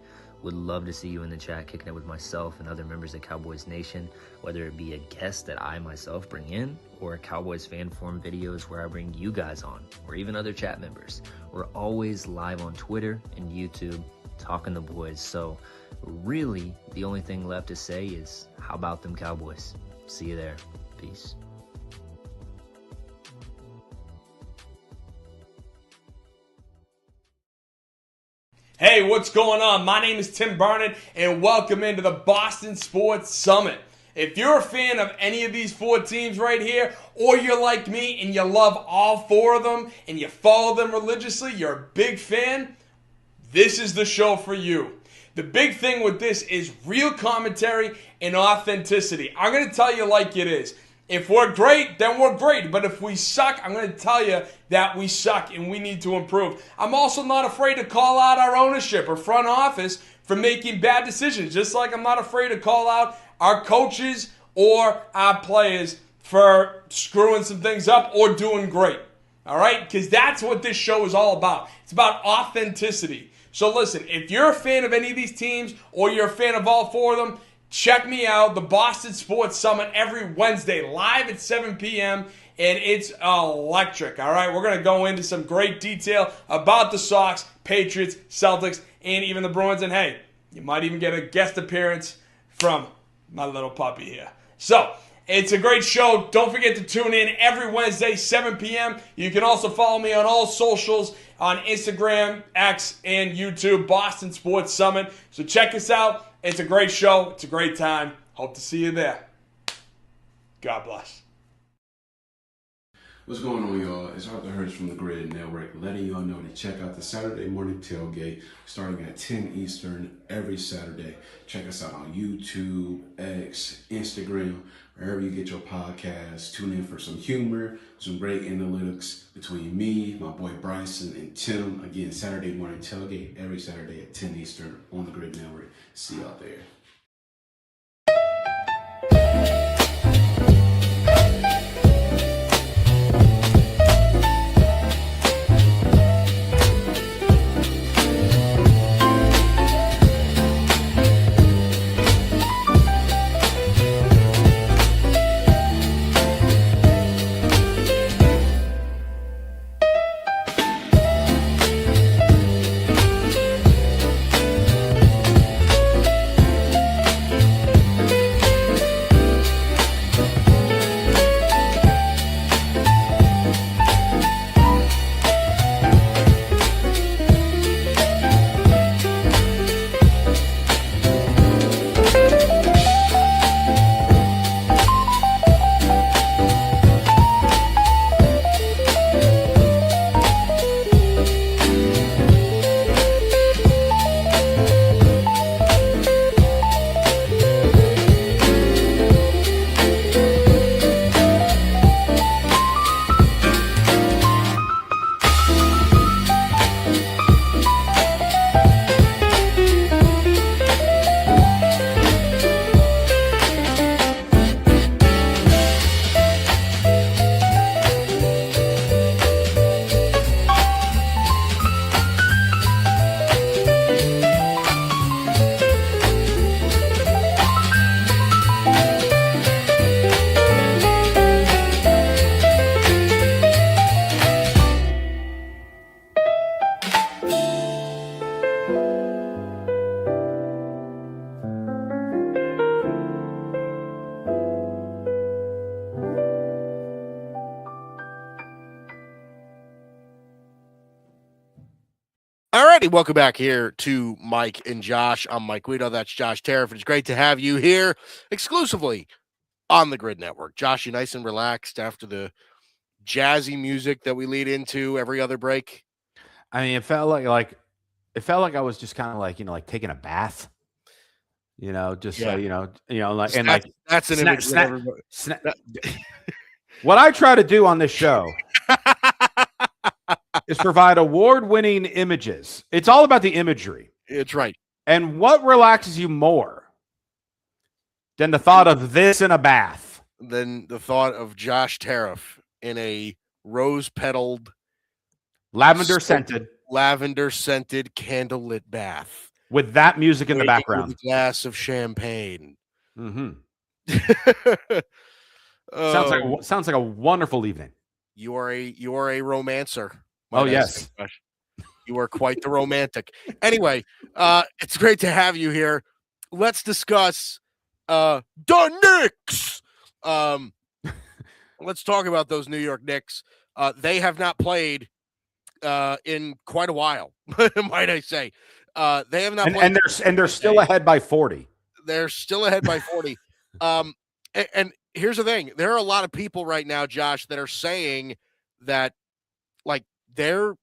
Would love to see you in the chat kicking it with myself and other members of Cowboys Nation, whether it be a guest that I myself bring in, or Cowboys fan forum videos where I bring you guys on, or even other chat members. We're always live on Twitter and YouTube, talking the boys. So really, the only thing left to say is, how about them Cowboys? See you there. Peace. Hey, what's going on? My name is Tim Barnett, and welcome into the Boston Sports Summit. If you're a fan of any of these four teams right here, or you're like me and you love all four of them and you follow them religiously, you're a big fan, this is the show for you. The big thing with this is real commentary and authenticity. I'm going to tell you like it is. If we're great, then we're great. But if we suck, I'm going to tell you that we suck and we need to improve. I'm also not afraid to call out our ownership or front office for making bad decisions. Just like I'm not afraid to call out our coaches or our players for screwing some things up or doing great. All right? Because that's what this show is all about. It's about authenticity. So listen, if you're a fan of any of these teams or you're a fan of all four of them, check me out, the Boston Sports Summit, every Wednesday, live at 7 p.m., and it's electric, all right? We're going to go into some great detail about the Sox, Patriots, Celtics, and even the Bruins. And, hey, you might even get a guest appearance from my little puppy here. So, it's a great show. Don't forget to tune in every Wednesday, 7 p.m. You can also follow me on all socials on Instagram, X, and YouTube, Boston Sports Summit. So check us out. It's a great show. It's a great time. Hope to see you there. God bless. What's going on, y'all? It's Arthur Hurst from the Grid Network, letting y'all know to check out the Saturday morning tailgate starting at 10 Eastern every Saturday. Check us out on YouTube, X, Instagram, wherever you get your podcasts. Tune in for some humor, some great analytics between me, my boy Bryson, and Tim. Again, Saturday morning tailgate every Saturday at 10 Eastern on the Grid Network. See y'all there. Alrighty, welcome back here to Mike and Josh. I'm Mike Guido. That's Josh Tariff. It's great to have you here exclusively on the Grid Network. Josh, you nice and relaxed after the jazzy music that we lead into every other break? I mean, it felt like I was just kind of like taking a bath. Just like and like that's an image. What I try to do on this show is provide award-winning images. It's all about the imagery. It's right. And what relaxes you more than the thought of this in a bath? Than the thought of Josh Tariff in a rose-petaled, lavender-scented candlelit bath. With that music in the background. With a glass of champagne. Mm-hmm. Sounds like a wonderful evening. You are a romancer. Oh, yes. You are quite the romantic. Anyway, it's great to have you here. Let's discuss the Knicks. Let's talk about those New York Knicks. They have not played in quite a while, might I say. They have not played. And they're still ahead by 40. They're still ahead by 40. And here's the thing. There are a lot of people right now, Josh, that are saying that like they're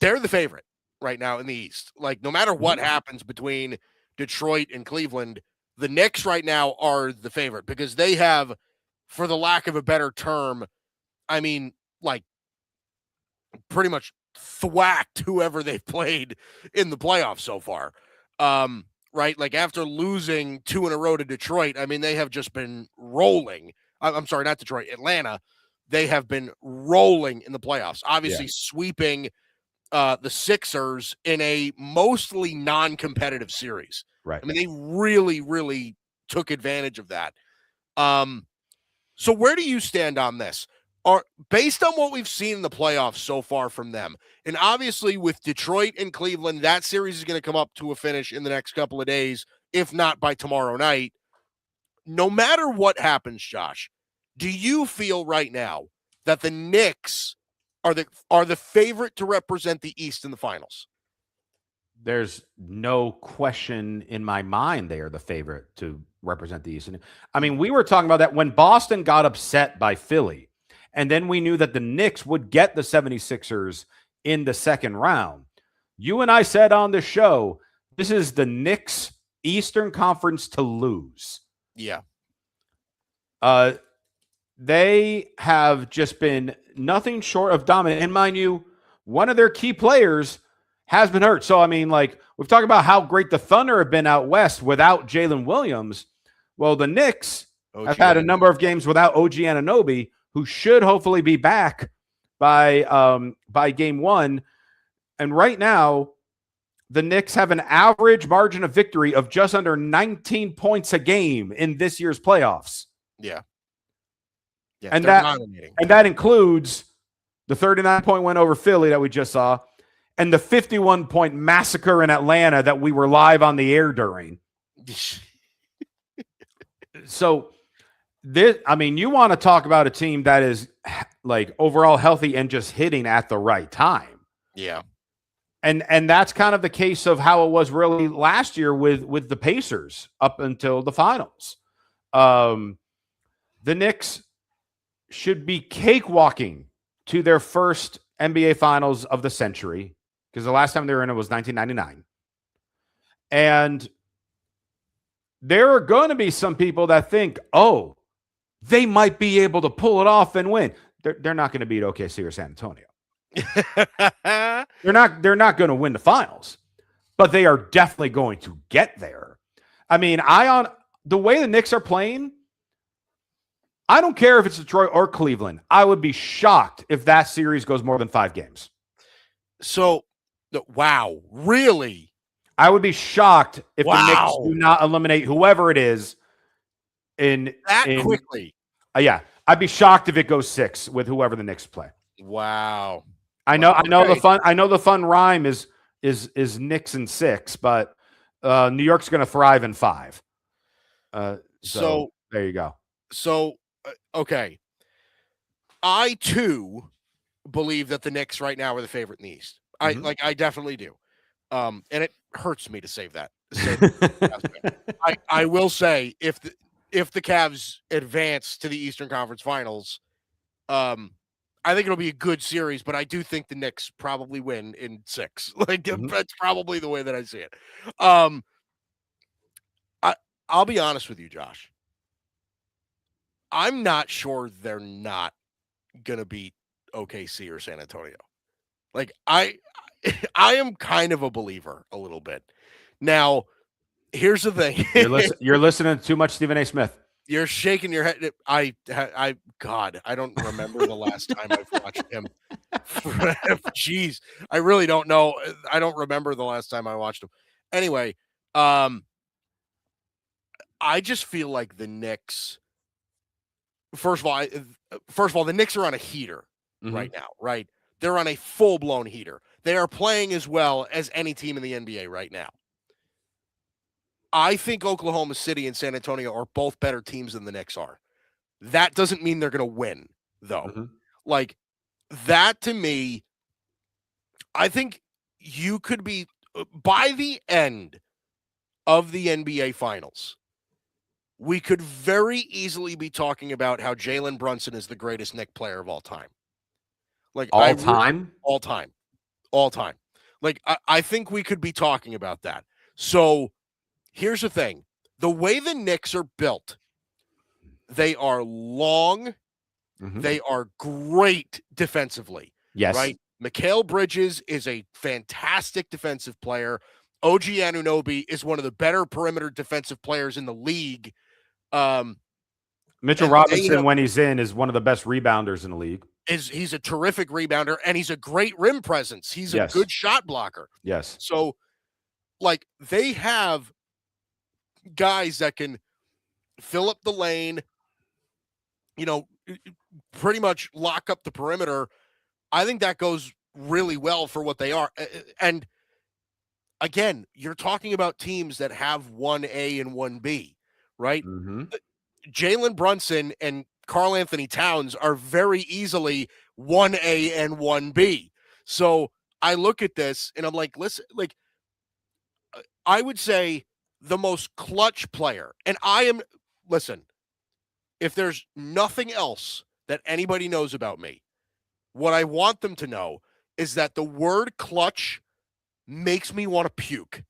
the favorite right now in the East. Like no matter what happens between Detroit and Cleveland, the Knicks right now are the favorite because they have, for the lack of a better term, I mean, like pretty much thwacked whoever they've played in the playoffs so far. right? Like after losing 2 in a row to Detroit, I mean, they have just been rolling. I'm sorry, not Detroit, Atlanta. They have been rolling in the playoffs, obviously sweeping the Sixers in a mostly non-competitive series. Right. I mean, they really, really took advantage of that. So where do you stand on this? Based on what we've seen in the playoffs so far from them, and obviously with Detroit and Cleveland, that series is going to come up to a finish in the next couple of days, if not by tomorrow night. No matter what happens, Josh, do you feel right now that the Knicks are the favorite to represent the East in the finals? There's no question in my mind they are the favorite to represent the East. I mean, we were talking about that when Boston got upset by Philly, and then we knew that the Knicks would get the 76ers in the second round. You and I said on the show, this is the Knicks Eastern Conference to lose. Yeah. They have just been nothing short of dominant. And mind you, one of their key players has been hurt. So, I mean, like, we've talked about how great the Thunder have been out west without Jalen Williams. Well, the Knicks have had a number of games without OG Anunoby, who should hopefully be back by game one. And right now, the Knicks have an average margin of victory of just under 19 points a game in this year's playoffs. Yeah. Yeah, and that includes the 39-point win over Philly that we just saw, and the 51-point massacre in Atlanta that we were live on the air during. So this, I mean, you want to talk about a team that is like overall healthy and just hitting at the right time. Yeah. And that's kind of the case of how it was really last year with the Pacers up until the finals. The Knicks should be cakewalking to their first NBA finals of the century, because the last time they were in it was 1999. And there are going to be some people that think, oh, they might be able to pull it off and win. They're not going to beat OKC or San Antonio. They're not going to win the finals, but they are definitely going to get there. I mean, the way the Knicks are playing, I don't care if it's Detroit or Cleveland. I would be shocked if that series goes more than 5 games. So, wow, really? I would be shocked if the Knicks do not eliminate whoever it is quickly. Yeah, I'd be shocked if it goes 6 with whoever the Knicks play. Wow. I know the fun rhyme is Knicks in 6, but New York's going to thrive in 5. So there you go. So, okay. I too believe that the Knicks right now are the favorite in the East. I definitely do. And it hurts me to say that. I will say if the Cavs advance to the Eastern Conference Finals, I think it'll be a good series, but I do think the Knicks probably win in 6. That's probably the way that I see it. I'll be honest with you, Josh. I'm not sure they're not going to beat OKC or San Antonio. Like, I am kind of a believer a little bit. Now, here's the thing. You're listening to too much Stephen A. Smith. You're shaking your head. God, I don't remember the last time I've watched him. Jeez, I really don't know. I don't remember the last time I watched him. Anyway, I just feel like the Knicks. First of all, the Knicks are on a heater right now, right? They're on a full-blown heater. They are playing as well as any team in the NBA right now. I think Oklahoma City and San Antonio are both better teams than the Knicks are. That doesn't mean they're going to win, though. Like, that to me, I think you could be, by the end of the NBA Finals, we could very easily be talking about how Jalen Brunson is the greatest Knick player of all time. Like, all time? Like, I think we could be talking about that. So, here's the thing. The way the Knicks are built, they are long. They are great defensively. Yes. Right? Mikal Bridges is a fantastic defensive player. OG Anunoby is one of the better perimeter defensive players in the league. Mitchell Robinson, when he's in, is one of the best rebounders in the league. He's a terrific rebounder, and he's a great rim presence. He's a good shot blocker. Yes. So, like, they have guys that can fill up the lane, pretty much lock up the perimeter. I think that goes really well for what they are. And again, you're talking about teams that have 1A and 1B, right? Mm-hmm. Jalen Brunson and Karl Anthony Towns are very easily 1A and 1B. So I look at this and I'm like, listen, like, I would say the most clutch player, and listen, if there's nothing else that anybody knows about me, what I want them to know is that the word clutch makes me want to puke.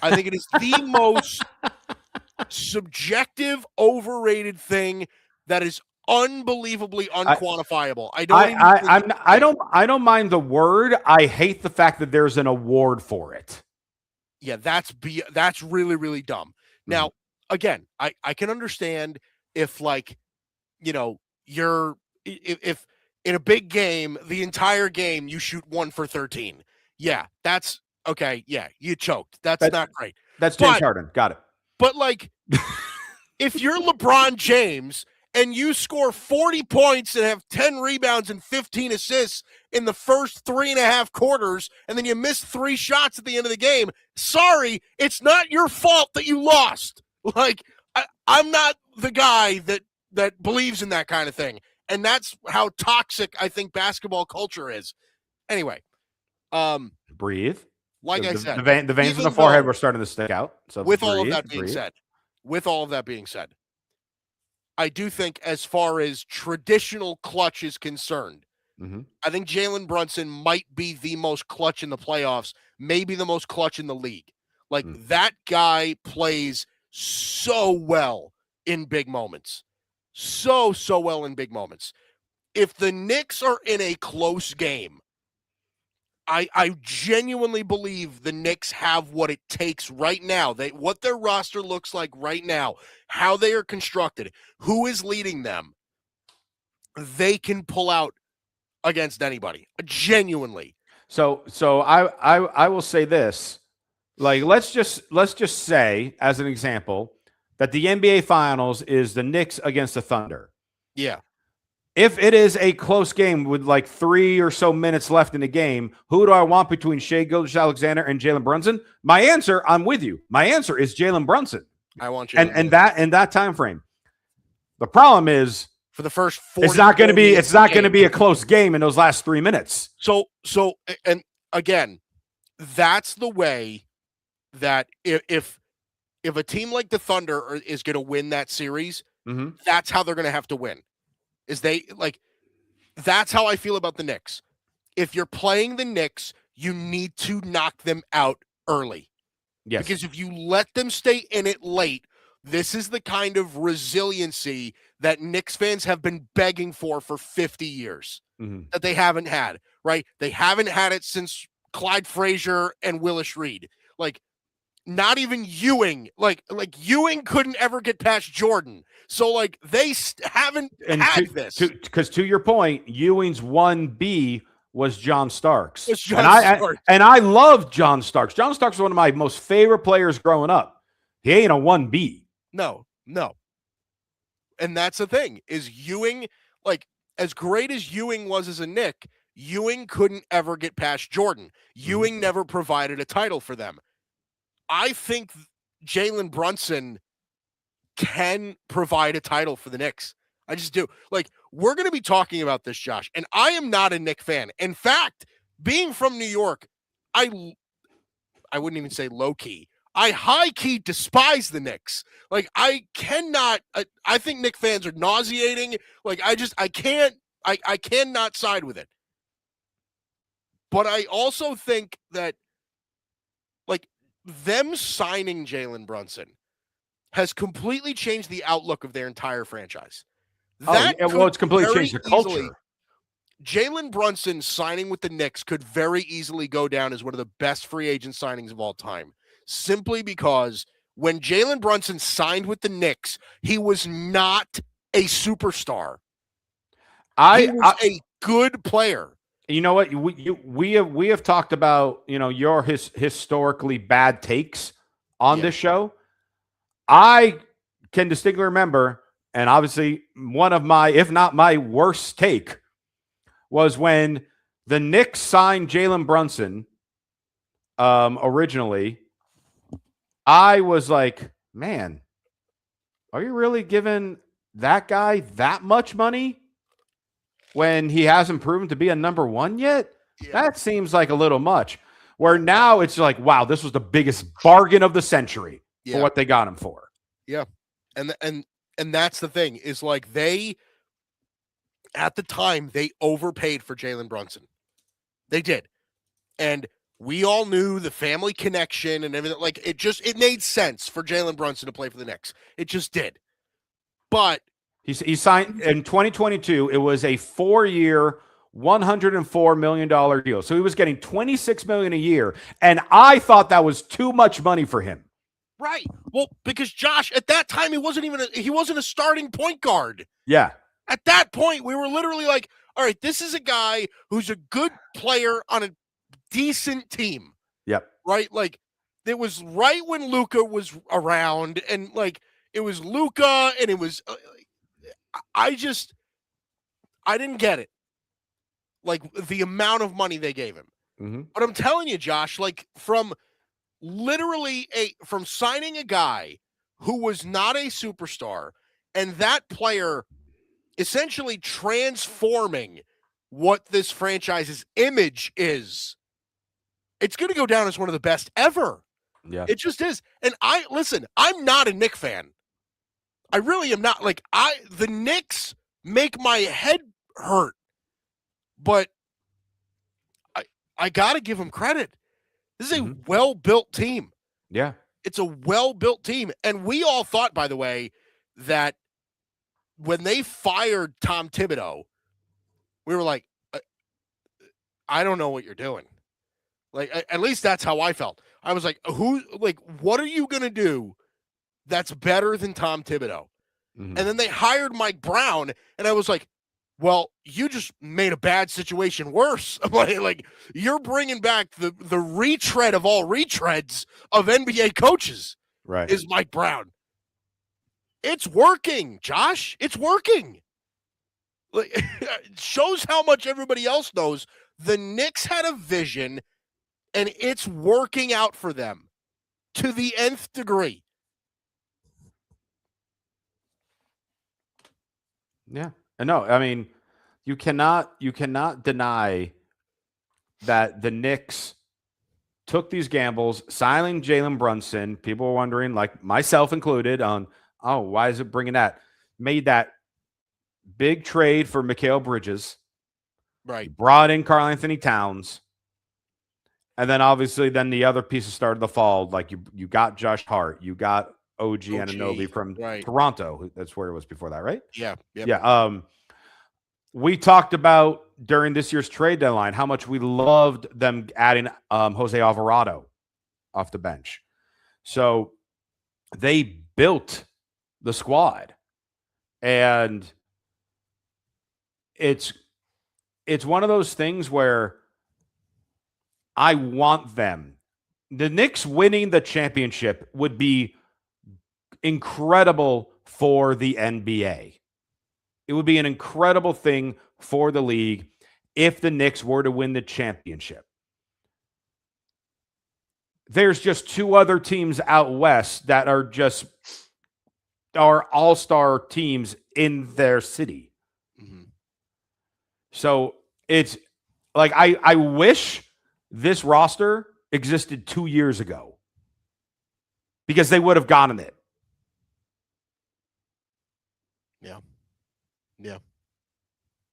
I think it is the most subjective, overrated thing that is unbelievably unquantifiable. I don't mind the word. I hate the fact that there's an award for it. Yeah, that's really, really dumb. Now, again, I can understand if, like, you're if in a big game, the entire game you shoot 1 for 13. Yeah, that's okay. Yeah, you choked. That's not great. That's James Harden. Got it. But, like, if you're LeBron James and you score 40 points and have 10 rebounds and 15 assists in the first 3.5 quarters, and then you miss 3 shots at the end of the game, sorry, it's not your fault that you lost. Like, I'm not the guy that believes in that kind of thing. And that's how toxic I think basketball culture is. Anyway. Breathe. Like I said. The veins in the forehead were starting to stick out. So with all of that being said, I do think as far as traditional clutch is concerned, I think Jalen Brunson might be the most clutch in the playoffs, maybe the most clutch in the league. Like, that guy plays so well in big moments. So well in big moments. If the Knicks are in a close game, I genuinely believe the Knicks have what it takes right now. What their roster looks like right now, how they are constructed, who is leading them, they can pull out against anybody. Genuinely. So I will say this. Like, let's just say, as an example, that the NBA Finals is the Knicks against the Thunder. Yeah. If it is a close game with like 3 or so minutes left in the game, who do I want between Shai Gilgeous-Alexander and Jalen Brunson? My answer, I'm with you. My answer is Jalen Brunson. I want Jalen and that time frame. The problem is, for the first 40, it's not going to be a close game in those last 3 minutes. So and again, that's the way that if a team like the Thunder is going to win that series, that's how they're going to have to win. That's how I feel about the Knicks. If you're playing the Knicks, you need to knock them out early. Yes. Because if you let them stay in it late, this is the kind of resiliency that Knicks fans have been begging for 50 years that they haven't had, right? They haven't had it since Clyde Frazier and Willis Reed. Like, not even Ewing. Like Ewing couldn't ever get past Jordan. So, like, they haven't had this. Because to your point, Ewing's 1B was John Starks. Starks. And I loved John Starks. John Starks was one of my most favorite players growing up. He ain't a 1B. No. And that's the thing, is Ewing, like, as great as Ewing was as a Knick, Ewing couldn't ever get past Jordan. Ewing never provided a title for them. I think Jalen Brunson can provide a title for the Knicks. I just do. Like, we're going to be talking about this, Josh, and I am not a Knick fan. In fact, being from New York, I wouldn't even say low-key. I high-key despise the Knicks. Like, I cannot I think Knick fans are nauseating. Like, I cannot side with it. But I also think that, like, them signing Jalen Brunson has completely changed the outlook of their entire franchise. It's completely changed the culture. Jalen Brunson signing with the Knicks could very easily go down as one of the best free agent signings of all time, simply because when Jalen Brunson signed with the Knicks, he was not a superstar. He was a good player. You know what? We have talked about, your historically bad takes on this show. I can distinctly remember, and obviously one of my, if not my worst take, was when the Knicks signed Jalen Brunson originally. I was like, man, are you really giving that guy that much money when he hasn't proven to be a number one yet? Yeah. That seems like a little much. Where now it's like, wow, this was the biggest bargain of the century for what they got him for. Yeah. And that's the thing, is like at the time, they overpaid for Jalen Brunson. They did. And we all knew the family connection and everything. Like, it made sense for Jalen Brunson to play for the Knicks. It just did. But he signed in 2022. It was a 4-year, $104 million deal. So he was getting $26 million a year. And I thought that was too much money for him. Right. Well, because Josh, at that time, he wasn't a starting point guard. Yeah. At that point, we were literally like, all right, this is a guy who's a good player on a decent team. Yep. Right? Like, it was right when Luka was around, and like, it was Luka, and it was I didn't get it. Like, the amount of money they gave him. Mm-hmm. But I'm telling you, Josh, like, from signing a guy who was not a superstar, and that player essentially transforming what this franchise's image is, it's going to go down as one of the best ever. Yeah. It just is. And I'm not a Knicks fan. I really am not. Like, the Knicks make my head hurt, but I got to give them credit. This is a well-built team. Yeah. It's a well-built team. And we all thought, by the way, that when they fired Tom Thibodeau, we were like, I don't know what you're doing. Like, at least that's how I felt. I was like, what are you going to do that's better than Tom Thibodeau? Mm-hmm. And then they hired Mike Brown, and I was like, well, you just made a bad situation worse. like you're bringing back the retread of all retreads of NBA coaches. Right. Is Mike Brown. It's working, Josh. It's working. Like, it shows how much everybody else knows. The Knicks had a vision, and it's working out for them to the nth degree. Yeah. No, I mean, you cannot deny that the Knicks took these gambles, signing Jalen Brunson. People were wondering, like myself included, on, oh, why is it bringing that? Made that big trade for Mikal Bridges. Right. Brought in Karl Anthony Towns. And then obviously the other pieces started to fall. Like you got Josh Hart. You got OG Anunoby from Toronto. That's where it was before that, right? Yeah. Yep. Yeah. We talked about during this year's trade deadline how much we loved them adding Jose Alvarado off the bench. So they built the squad, and it's one of those things where I want them. The Knicks winning the championship would be incredible for the NBA. It would be an incredible thing for the league if the Knicks were to win the championship. There's just two other teams out west that are all-star teams in their city. Mm-hmm. So it's like I wish this roster existed 2 years ago, because they would have gotten it. Yeah.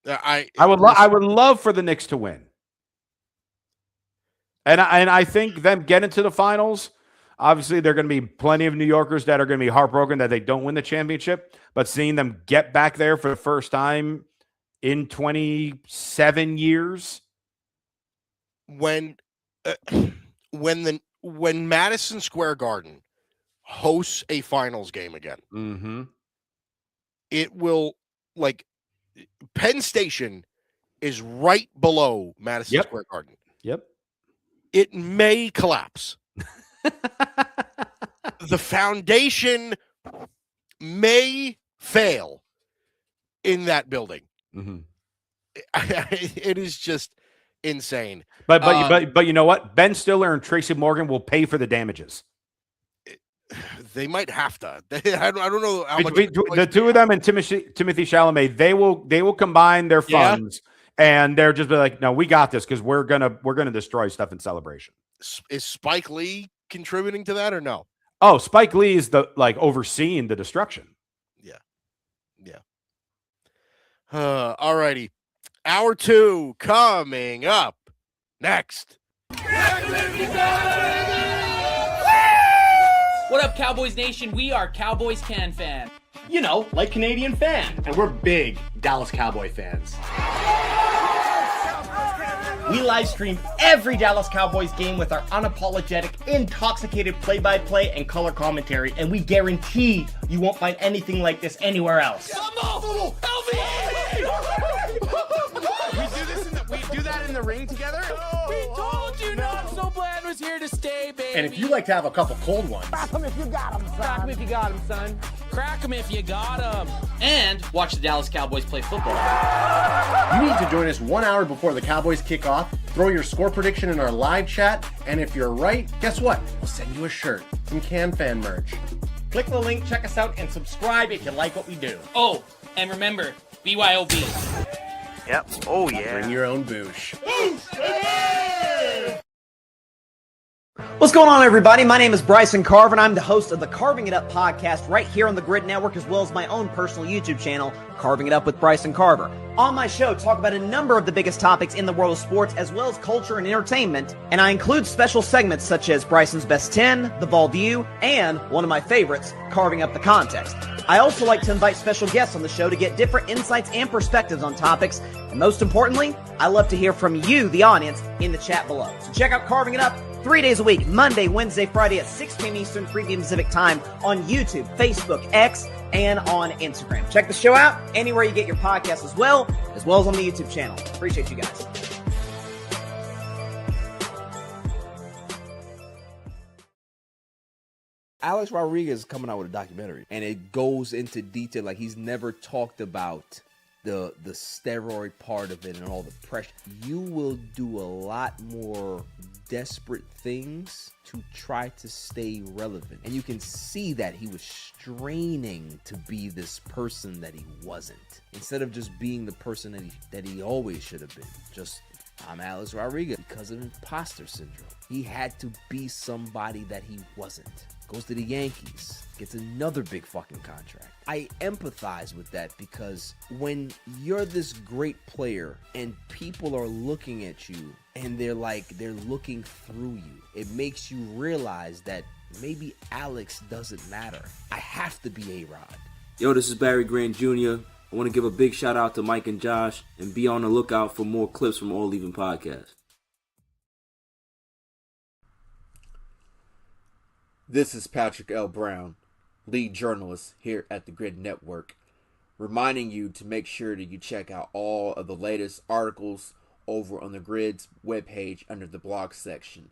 I would love for the Knicks to win. And I think them getting to the finals, obviously there are going to be plenty of New Yorkers that are going to be heartbroken that they don't win the championship, but seeing them get back there for the first time in 27 years. When when Madison Square Garden hosts a finals game again, it will, like, Penn Station is right below Madison Square Garden. Yep. It may collapse. The foundation may fail in that building. It is just insane. But you know what? Ben Stiller and Tracy Morgan will pay for the damages. They might have to. I don't know how much the two of them and Timothy Chalamet. They will combine their funds, and they're just be like, no, we got this because we're gonna destroy stuff in Celebration. Is Spike Lee contributing to that or no? Oh, Spike Lee is overseeing the destruction. Yeah. All righty. Hour 2 coming up next. What up, Cowboys Nation? We are Cowboys Can Fan. You know, like Canadian fan. And we're big Dallas Cowboy fans. We live stream every Dallas Cowboys game with our unapologetic, intoxicated play-by-play and color commentary, and we guarantee you won't find anything like this anywhere else. We do that in the ring together? We told you not so bland was here to stay, baby. And if you like to have a couple cold ones, Crack 'em if you got 'em, son. Crack 'em if you got 'em, son. Crack 'em if you got 'em. And watch the Dallas Cowboys play football. you need to join us 1 hour before the Cowboys kick off. Throw your score prediction in our live chat, and if you're right, guess what? We'll send you a shirt, some Can Fan merch. Click the link, check us out, and subscribe if you like what we do. Oh, and remember, BYOB. Yep. Oh, yeah. Bring your own boosh. What's going on, everybody? My name is Bryson Carver, and I'm the host of the Carving It Up podcast right here on the Grid Network, as well as my own personal YouTube channel, Carving It Up with Bryson Carver. On my show, talk about a number of the biggest topics in the world of sports, as well as culture and entertainment, and I include special segments such as Bryson's Best 10, The Ball View, and one of my favorites, Carving Up the Context. I also like to invite special guests on the show to get different insights and perspectives on topics, and most importantly, I love to hear from you, the audience, in the chat below. So check out Carving It Up 3 days a week, Monday, Wednesday, Friday at 6 p.m. Eastern, 3 p.m. Pacific time on YouTube, Facebook, X, and on Instagram. Check the show out anywhere you get your podcasts as well as on the YouTube channel. Appreciate you guys. Alex Rodriguez is coming out with a documentary, and it goes into detail. Like, he's never talked about the steroid part of it and all the pressure. You will do a lot more desperate things to try to stay relevant, and you can see that he was straining to be this person that he wasn't, instead of just being the person that he always should have been. Just, I'm Alex Rodriguez because of imposter syndrome. He had to be somebody that he wasn't. Goes to the Yankees, gets another big fucking contract. I empathize with that, because when you're this great player and people are looking at you and they're looking through you, it makes you realize that maybe Alex doesn't matter. I have to be A-Rod. Yo, this is Barry Grant Jr. I want to give a big shout out to Mike and Josh, and be on the lookout for more clips from All Even Podcast. This is Patrick L. Brown, lead journalist here at the Grid Network, reminding you to make sure that you check out all of the latest articles over on the Grid's webpage under the blog section.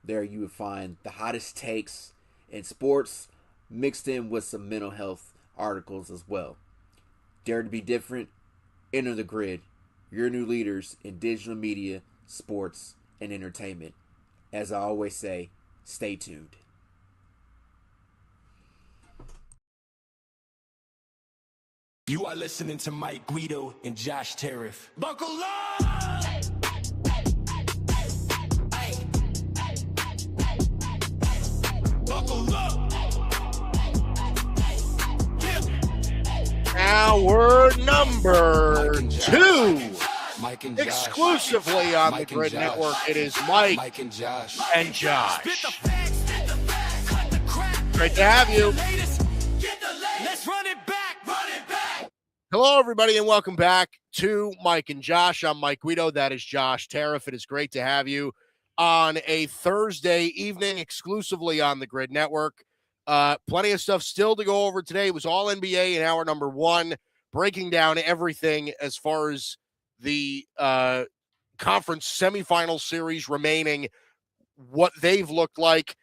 There you will find the hottest takes in sports, mixed in with some mental health articles as well. Dare to be different? Enter the Grid, your new leaders in digital media, sports, and entertainment. As I always say, stay tuned. You are listening to Mike Guido and Josh Tariff. Buckle up! Buckle up! Hour number 2. Mike and Josh. Exclusively on the Grid Network, it is Mike and Josh. And Josh. Great to have you. Let's run it back. Hello, everybody, and welcome back to Mike and Josh. I'm Mike Guido. That is Josh Tariff. It is great to have you. on a Thursday evening exclusively on the Grid Network. Plenty of stuff still to go over today. It was all NBA in hour number 1, breaking down everything as far as the conference semifinal series remaining, what they've looked like.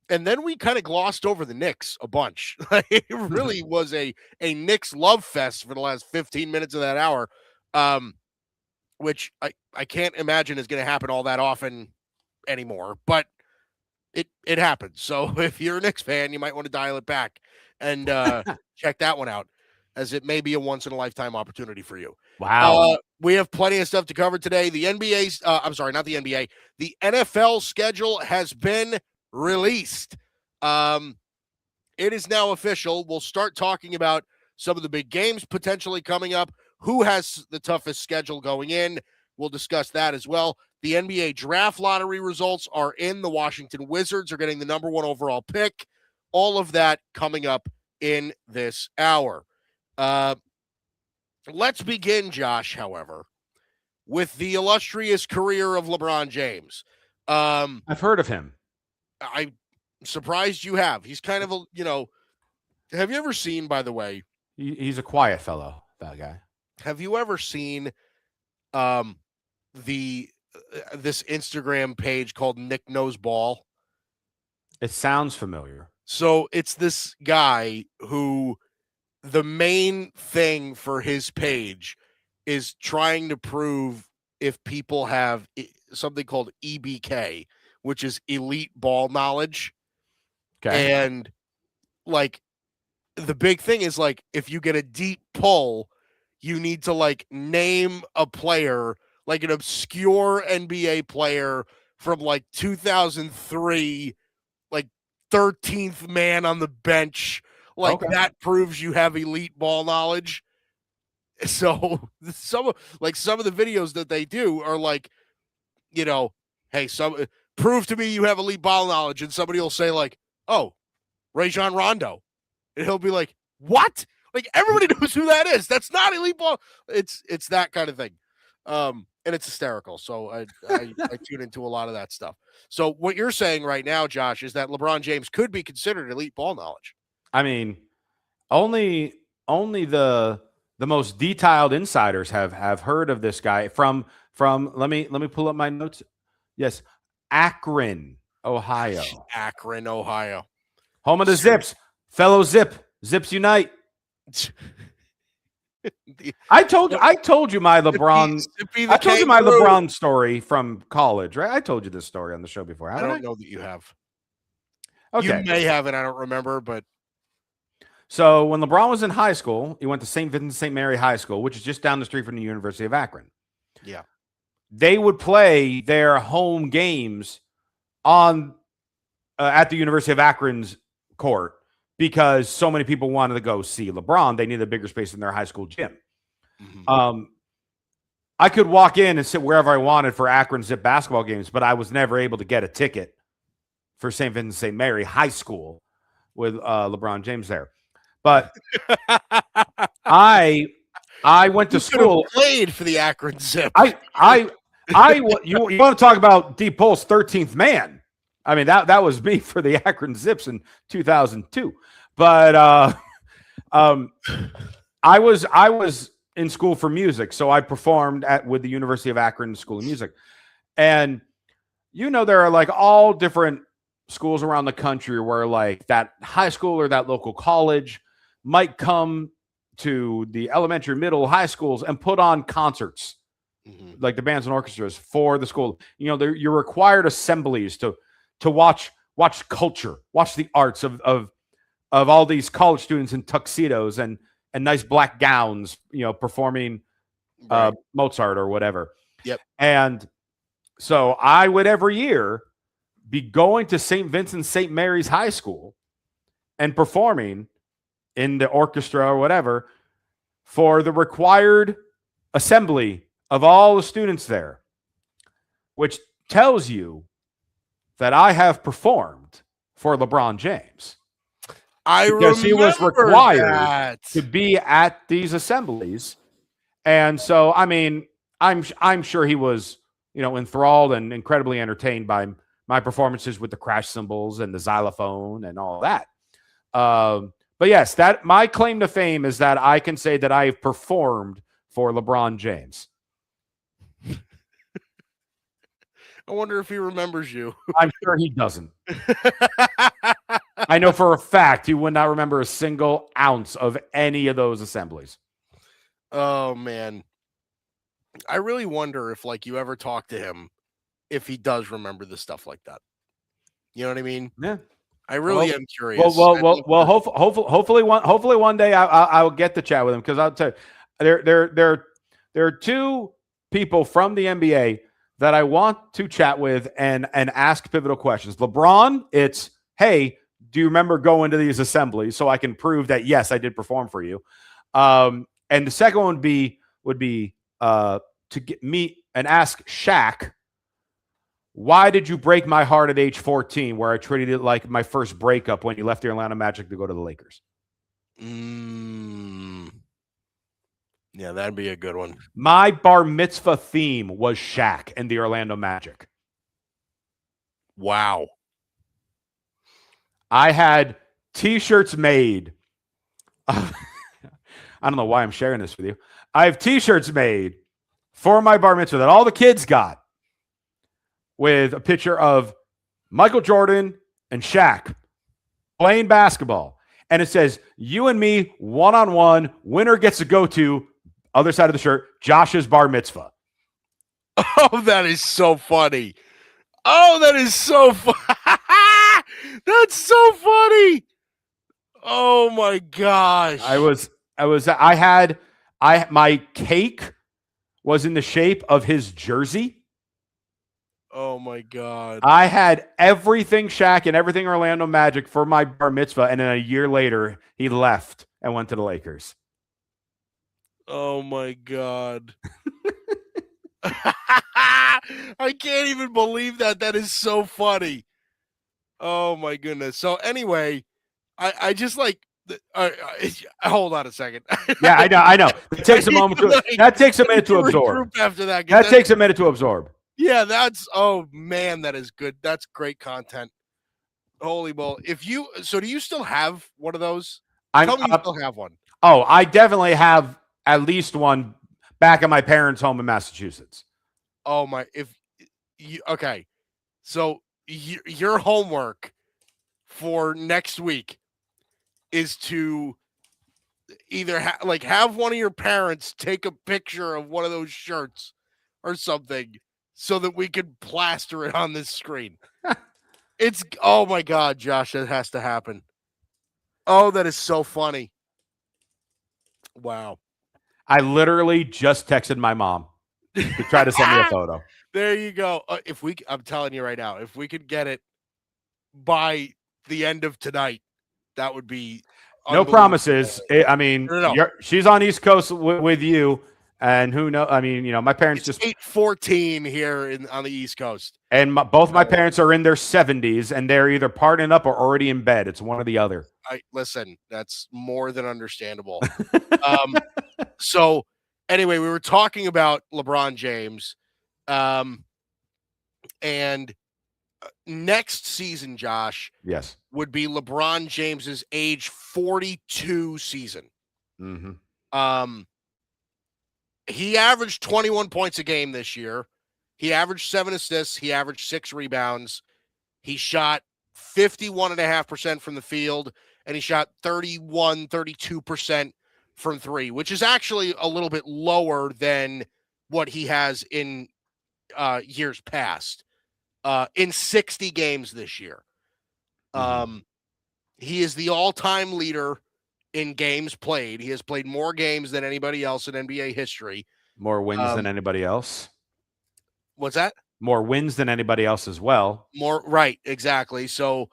And then we kind of glossed over the Knicks a bunch. It really was a Knicks love fest for the last 15 minutes of that hour, which I can't imagine is going to happen all that often anymore, but it happens. So if you're a Knicks fan, you might want to dial it back and check that one out, as it may be a once-in-a-lifetime opportunity for you. Wow. We have plenty of stuff to cover today. The NBA's, I'm sorry, not the NBA. The NFL schedule has been released. It is now official. We'll start talking about some of the big games potentially coming up. Who has the toughest schedule going in? We'll discuss that as well. The NBA draft lottery results are in. The Washington Wizards are getting the number 1 overall pick. All of that coming up in this hour. Let's begin, Josh, however, with the illustrious career of LeBron James. I've heard of him. I'm surprised you have. He's kind of have you ever seen, by the way? He's a quiet fellow, that guy. Have you ever seen this Instagram page called Nick Knows Ball? It sounds familiar. So it's this guy who the main thing for his page is trying to prove if people have something called EBK, which is elite ball knowledge. Okay. And like the big thing is, like, if you get a deep pull, you need to like name a player, like an obscure NBA player from like 2003, like 13th man on the bench. Like that proves you have elite ball knowledge. So some of the videos that they do are like, hey, prove to me you have elite ball knowledge, and somebody will say like, oh, Rajon Rondo, and he'll be like, what? Like, everybody knows who that is. That's not elite ball. It's that kind of thing, and it's hysterical. So I tune into a lot of that stuff. So what you're saying right now, Josh, is that LeBron James could be considered elite ball knowledge. I mean, only the most detailed insiders have heard of this guy from let me pull up my notes. Yes, Akron, Ohio. Akron, Ohio. Home of the Zips. Fellow Zips unite. I told you my LeBron. I told you my LeBron story from college, right? I told you this story on the show before. I don't know that you have. Okay. You may have, and I don't remember, but. So when LeBron was in high school, he went to St. Vincent St. Mary High School, which is just down the street from the University of Akron. Yeah. They would play their home games on at the University of Akron's court because so many people wanted to go see LeBron. They needed a bigger space in their high school gym. Mm-hmm. I could walk in and sit wherever I wanted for Akron Zip basketball games, but I was never able to get a ticket for St. Vincent St. Mary High School with LeBron James there. But I went to school. Played for the Akron Zip. You want to talk about deep pulse 13th man? I mean, that was me for the Akron Zips in 2002. But I was in school for music, so I performed with the University of Akron School of Music, and there are like all different schools around the country where like that high school or that local college might come to the elementary, middle, high schools and put on concerts, like the bands and orchestras for the school. You're required assemblies to watch culture, watch the arts of all these college students in tuxedos and nice black gowns, performing Mozart or whatever. Yep. And so I would every year be going to St. Vincent St. Mary's High School and performing in the orchestra or whatever for the required assembly of all the students there, which tells you that I have performed for LeBron James. Because he was required to be at these assemblies. And so, I mean, I'm sure he was, enthralled and incredibly entertained by my performances with the crash cymbals and the xylophone and all that. But yes, that my claim to fame is that I can say that I have performed for LeBron James. I wonder if he remembers you. I'm sure he doesn't. I know for a fact he would not remember a single ounce of any of those assemblies. Oh, man. I really wonder if, like, you ever talk to him, if he does remember the stuff like that. You know what I mean? Yeah. I really am curious. Hopefully one day I'll get to chat with him, because I'll tell you, there are two people from the NBA that I want to chat with and ask pivotal questions. LeBron, it's, hey, do you remember going to these assemblies so I can prove that, yes, I did perform for you? And the second one would be to meet and ask Shaq, why did you break my heart at age 14, where I treated it like my first breakup when you left the Orlando Magic to go to the Lakers? Yeah, that'd be a good one. My bar mitzvah theme was Shaq and the Orlando Magic. Wow. I had T-shirts made. I don't know why I'm sharing this with you. I have T-shirts made for my bar mitzvah that all the kids got, with a picture of Michael Jordan and Shaq playing basketball. And it says, you and me, one-on-one, winner gets to go to, other side of the shirt, Josh's bar mitzvah. Oh, that is so funny. Oh, that is so funny. That's so funny. Oh my gosh. My cake was in the shape of his jersey. Oh my God. I had everything Shaq and everything Orlando Magic for my bar mitzvah, and then a year later he left and went to the Lakers. Oh my God. I can't even believe that. That is so funny. Oh my goodness. So anyway, I just like hold on a second. Yeah, I know. It takes a moment that takes a minute to absorb. After that takes a minute to absorb. Yeah, oh man, that is good. That's great content. Holy moly. Do you still have one of those? Tell me you still have one. Oh, I definitely have at least one back at my parents' home in Massachusetts. Oh my, okay. So your homework for next week is to either have one of your parents take a picture of one of those shirts or something, so that we can plaster it on this screen. Oh my God, Josh, that has to happen. Oh, that is so funny. Wow. I literally just texted my mom to try to send me a photo. There you go. I'm telling you right now, if we could get it by the end of tonight, that would be no promises. I mean, no. She's on East Coast with you. And who knows? I mean, my parents it's just 8:14 here on the East Coast, and both my parents are in their 70s, and they're either partying up or already in bed. It's one or the other. Listen, that's more than understandable. So anyway, we were talking about LeBron James, and next season, Josh, yes, would be LeBron James's age 42 season. Mm-hmm. He averaged 21 points a game this year. He averaged 7 assists. He averaged 6 rebounds. He shot 51.5% from the field, and he shot 32% from 3, which is actually a little bit lower than what he has in years past. In 60 games this year. He is the all-time leader in games played. He has played more games than anybody else in NBA history. More wins than anybody else. What's that? More wins than anybody else as well. Right, exactly. So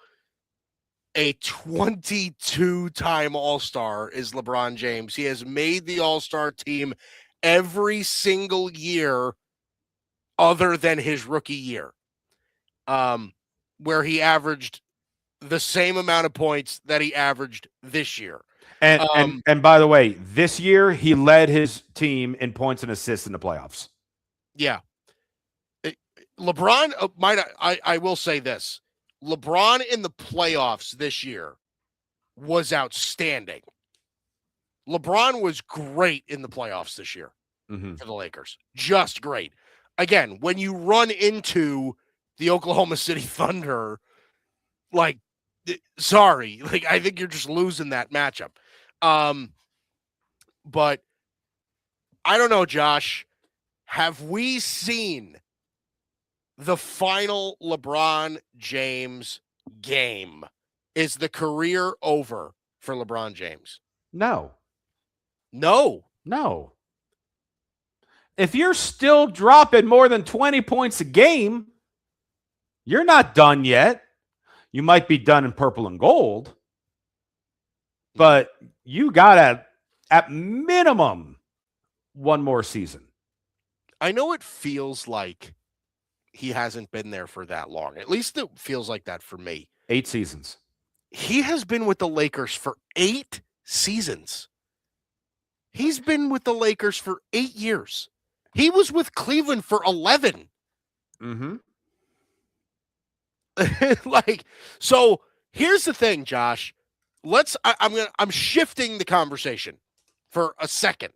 a 22-time All-Star is LeBron James. He has made the All-Star team every single year other than his rookie year, where he averaged the same amount of points that he averaged this year. And by the way, this year he led his team in points and assists in the playoffs. Yeah. LeBron I will say this. LeBron in the playoffs this year was outstanding. LeBron was great in the playoffs this year for the Lakers. Just great. Again, when you run into the Oklahoma City Thunder, like, sorry, like, I think you're just losing that matchup. But I don't know, Josh. Have we seen the final LeBron James game? Is the career over for LeBron James? No. If you're still dropping more than 20 points a game, you're not done yet. You might be done in purple and gold, but you got at minimum one more season. I know it feels like he hasn't been there for that long. At least it feels like that for me. 8 seasons. He has been with the Lakers for 8 seasons. He's been with the Lakers for 8 years. He was with Cleveland for 11. So here's the thing, Josh. I'm shifting the conversation for a second.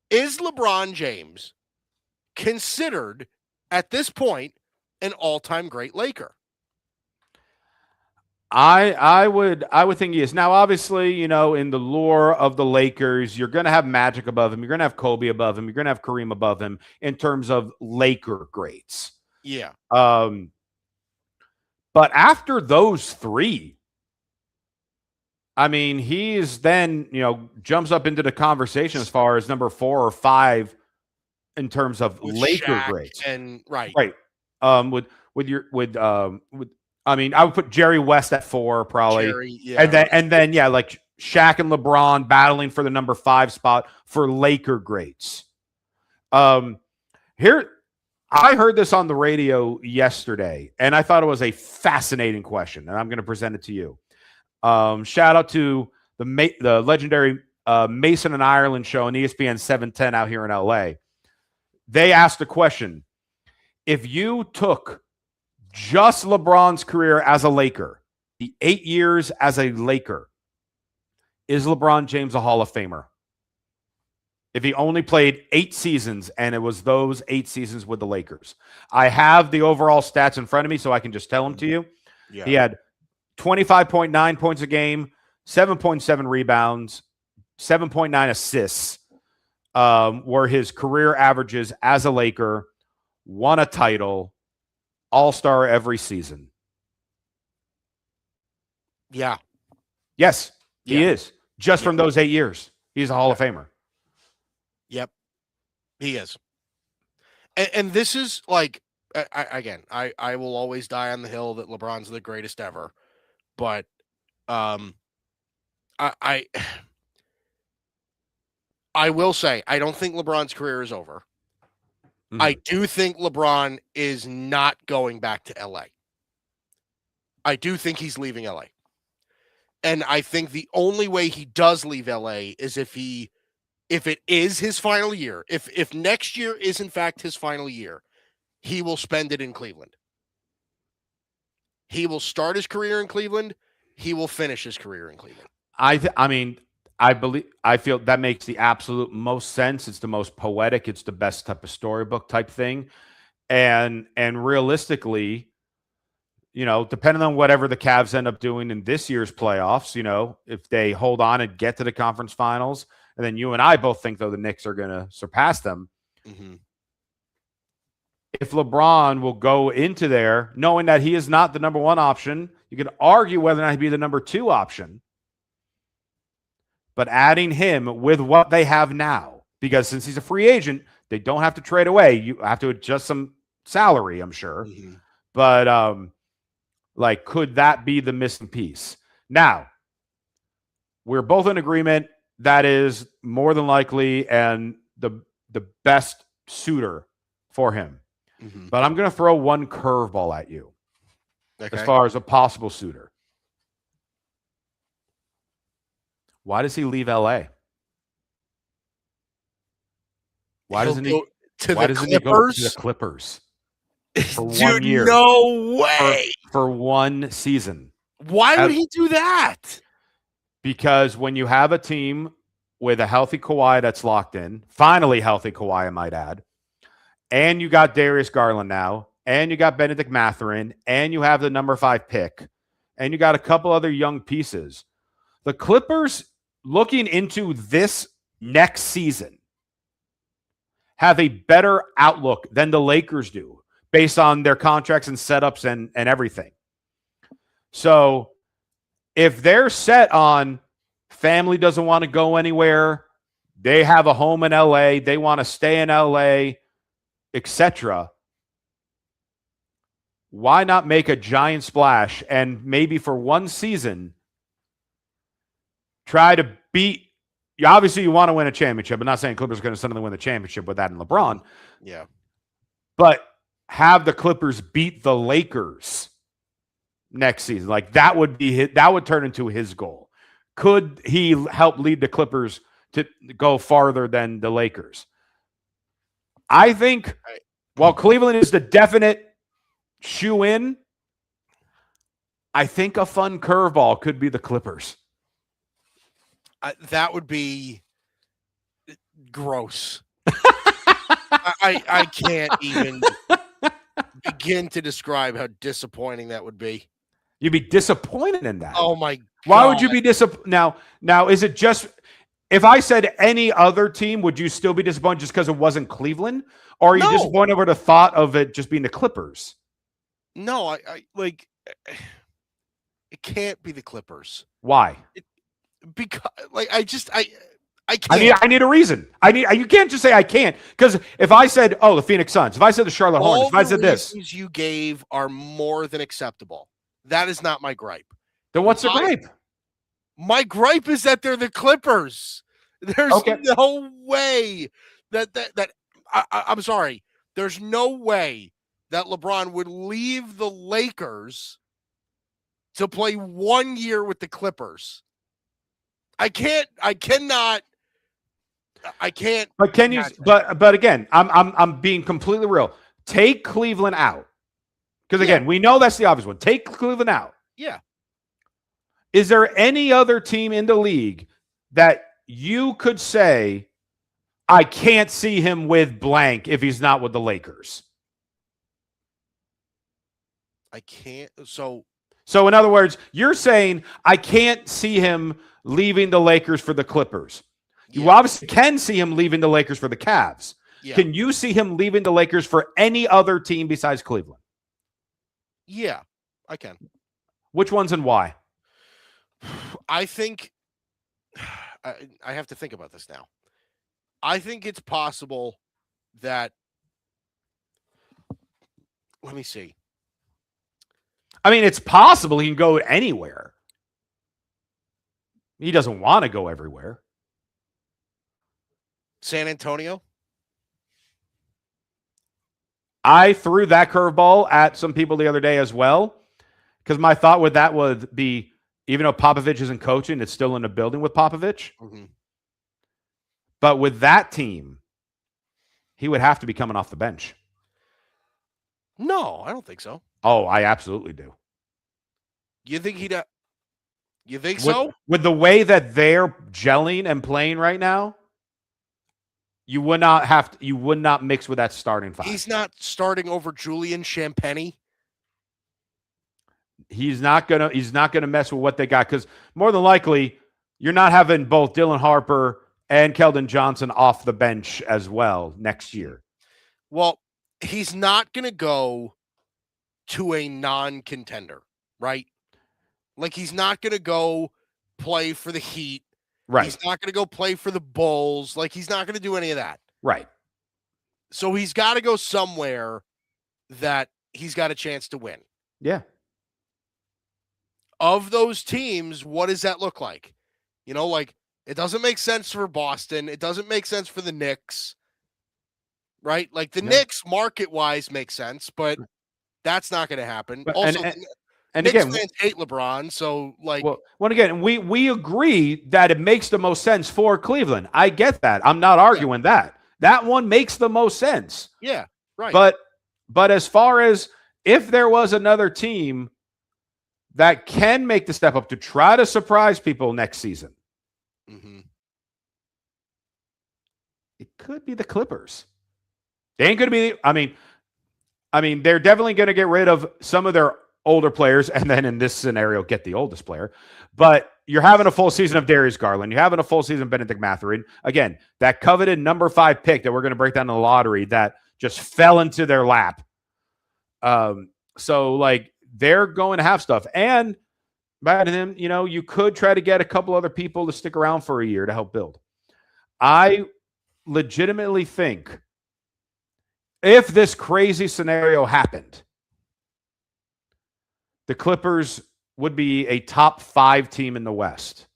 Is LeBron James considered at this point an all-time great Laker? I would think he is. Now, obviously, in the lore of the Lakers, you're going to have Magic above him. You're going to have Kobe above him. You're going to have Kareem above him in terms of Laker greats. Yeah. But after those 3, I mean, he's then, jumps up into the conversson as far as number 4 or 5 in terms of With Laker Shaq greats. and right. I mean, I would put Jerry West at 4 probably. And then like Shaq and LeBron battling for the number 5 spot for Laker greats. Here, I heard this on the radio yesterday, and I thought it was a fascinating question, and I'm going to present it to you. Shout out to the legendary Mason and Ireland show on ESPN 710 out here in LA. They asked the question: if you took just LeBron's career as a Laker, the 8 years as a Laker, is LeBron James a Hall of Famer? If he only played 8 seasons and it was those 8 seasons with the Lakers. I have the overall stats in front of me, so I can just tell them to you. Yeah. He had 25.9 points a game, 7.7 rebounds, 7.9 assists were his career averages as a Laker, won a title, All-Star every season. Yeah. Yes, he is. Just from those 8 years. He's a Hall of Famer. Yep. He is. And this is like, I will always die on the hill that LeBron's the greatest ever. But I will say, I don't think LeBron's career is over. I do think LeBron is not going back to LA. I do think he's leaving LA. And I think the only way he does leave LA is if it is his final year, if next year is in fact his final year, he will spend it in Cleveland. He will start his career in Cleveland. He will finish his career in Cleveland. I feel that makes the absolute most sense. It's the most poetic. It's the best type of storybook type thing. And realistically, depending on whatever the Cavs end up doing in this year's playoffs, if they hold on and get to the conference finals, and then you and I both think, though, the Knicks are going to surpass them. Mm-hmm. If LeBron will go into there knowing that he is not the number 1 option, you can argue whether or not he'd be the number 2 option. But adding him with what they have now, because since he's a free agent, they don't have to trade away. You have to adjust some salary, I'm sure. Mm-hmm. But could that be the missing piece? Now, we're both in agreement that is more than likely and the best suitor for him. Mm-hmm. But I'm going to throw one curveball at you as far as a possible suitor. Why does he leave LA? Why doesn't he? To Why the doesn't he go to the Clippers? Clippers for 1 Dude, year? no way. For 1 season. Why would he do that? Because when you have a team with a healthy Kawhi that's locked in, finally healthy Kawhi, I might add, and you got Darius Garland now, and you got Benedict Mathurin, and you have the number 5 pick, and you got a couple other young pieces. The Clippers, looking into this next season, have a better outlook than the Lakers do based on their contracts and setups and everything. So if they're set on family doesn't want to go anywhere, they have a home in LA, they want to stay in LA, etc., why not make a giant splash and maybe for 1 season try to beat – obviously you want to win a championship. I'm not saying Clippers are going to suddenly win the championship with that and LeBron. Yeah. But have the Clippers beat the Lakers next season. Like that would be that would turn into his goal. Could he help lead the Clippers to go farther than the Lakers? I think while Cleveland is the definite shoe in, I think a fun curveball could be the Clippers. That would be gross. I can't even begin to describe how disappointing that would be. You'd be disappointed in that. Oh my God. Why would you be disappointed? Now, is it just if I said any other team, would you still be disappointed just because it wasn't Cleveland? Or are you disappointed over the thought of it just being the Clippers? No, I like it can't be the Clippers. Why? Because like I can't. I need a reason. You can't just say I can't, because if I said, oh, the Phoenix Suns, if I said the Charlotte Hornets, if I said this, reasons you gave are more than acceptable. That is not my gripe. Then what's the gripe? My gripe is that they're the Clippers. There's no way that I'm sorry. There's no way that LeBron would leave the Lakers to play 1 year with the Clippers. I can't. But can you? But again, I'm being completely real. Take Cleveland out, because again, we know that's the obvious one. Take Cleveland out. Yeah. Is there any other team in the league that you could say, I can't see him with blank if he's not with the Lakers? I can't. So in other words, you're saying I can't see him leaving the Lakers for the Clippers. You obviously can see him leaving the Lakers for the Cavs. Yeah. Can you see him leaving the Lakers for any other team besides Cleveland? Yeah, I can. Which ones and why? I think I have to think about this now. I think it's possible that, let me see. I mean, it's possible he can go anywhere. He doesn't want to go everywhere. San Antonio? I threw that curveball at some people the other day as well, because my thought with that would be, even though Popovich isn't coaching, it's still in the building with Popovich. Mm-hmm. But with that team, he would have to be coming off the bench. No, I don't think so. Oh, I absolutely do. You think he'd? You think so? With the way that they're gelling and playing right now, you would not you would not mix with that starting 5. He's not starting over Julian Champagnie. He's not gonna mess with what they got, because more than likely you're not having both Dylan Harper and Keldon Johnson off the bench as well next year. Well, he's not gonna go to a non-contender, right? Like he's not gonna go play for the Heat. Right. He's not gonna go play for the Bulls. Like he's not gonna do any of that. Right. So he's got to go somewhere that he's got a chance to win. Yeah. Of those teams, what does that look like? You know, like it doesn't make sense for Boston. It doesn't make sense for the Knicks, right? Like the Knicks market-wise makes sense, but that's not going to happen. But, also, and Knicks again, fans hate LeBron, so like. Well, again, we agree that it makes the most sense for Cleveland. I get that. I'm not arguing that. That one makes the most sense. Yeah, right. But as far as if there was another team that can make the step up to try to surprise people next season, it could be the Clippers. They ain't going to be. I mean, they're definitely going to get rid of some of their older players, and then in this scenario, get the oldest player. But you're having a full season of Darius Garland. You're having a full season of Benedict Mathurin. Again, that coveted number 5 pick that we're going to break down in the lottery that just fell into their lap. So, like, they're going to have stuff. And by him, you know, you could try to get a couple other people to stick around for a year to help build. I legitimately think if this crazy scenario happened, the Clippers would be a top 5 team in the West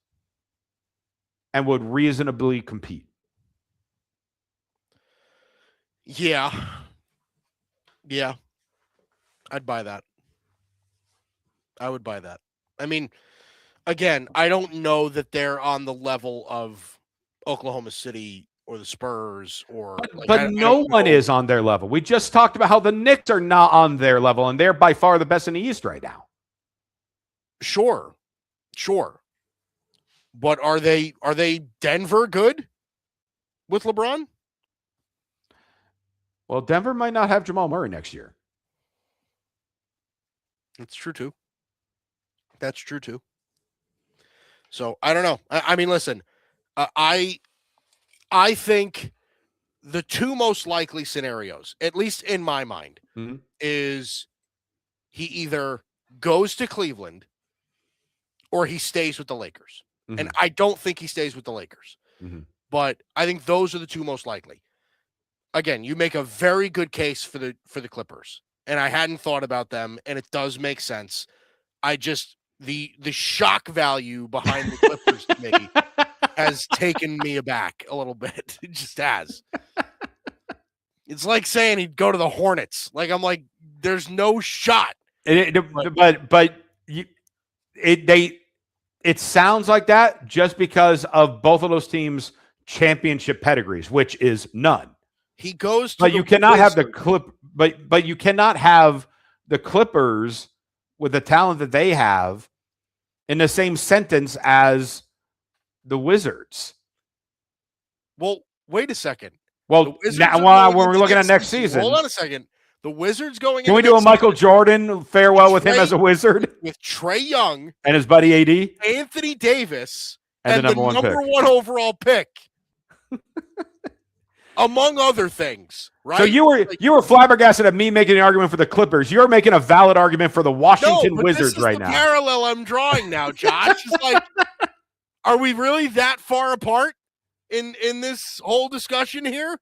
and would reasonably compete. Yeah. I'd buy that. I would buy that. I mean, again, I don't know that they're on the level of Oklahoma City or the Spurs or but no one is on their level. We just talked about how the Knicks are not on their level, and they're by far the best in the East right now. Sure. But are they Denver good with LeBron? Well, Denver might not have Jamal Murray next year. That's true too. So I don't know. I mean, listen, I think the 2 most likely scenarios, at least in my mind, is he either goes to Cleveland or he stays with the Lakers. And I don't think he stays with the Lakers. But I think those are the 2 most likely. Again, you make a very good case for the Clippers. And I hadn't thought about them, and it does make sense. I just the shock value behind the Clippers to me has taken me aback a little bit. It just has. It's like saying he'd go to the Hornets. Like, I'm like, there's no shot. It sounds like that just because of both of those teams' championship pedigrees, which is none. He goes to but you cannot have the but you cannot have the Clippers with the talent that they have in the same sentence as the Wizards. Well, wait a second. Well, now when we're looking at next season. Hold on a second. The Wizards going. Can we do a Michael Jordan farewell with him as a Wizard? With Trae Young and his buddy AD, Anthony Davis, and the number one overall pick. Among other things, right? So you were flabbergasted at me making an argument for the Clippers. You're making a valid argument for the Washington Wizards right now. Parallel I'm drawing now, Josh. It's like, are we really that far apart in this whole discussion here?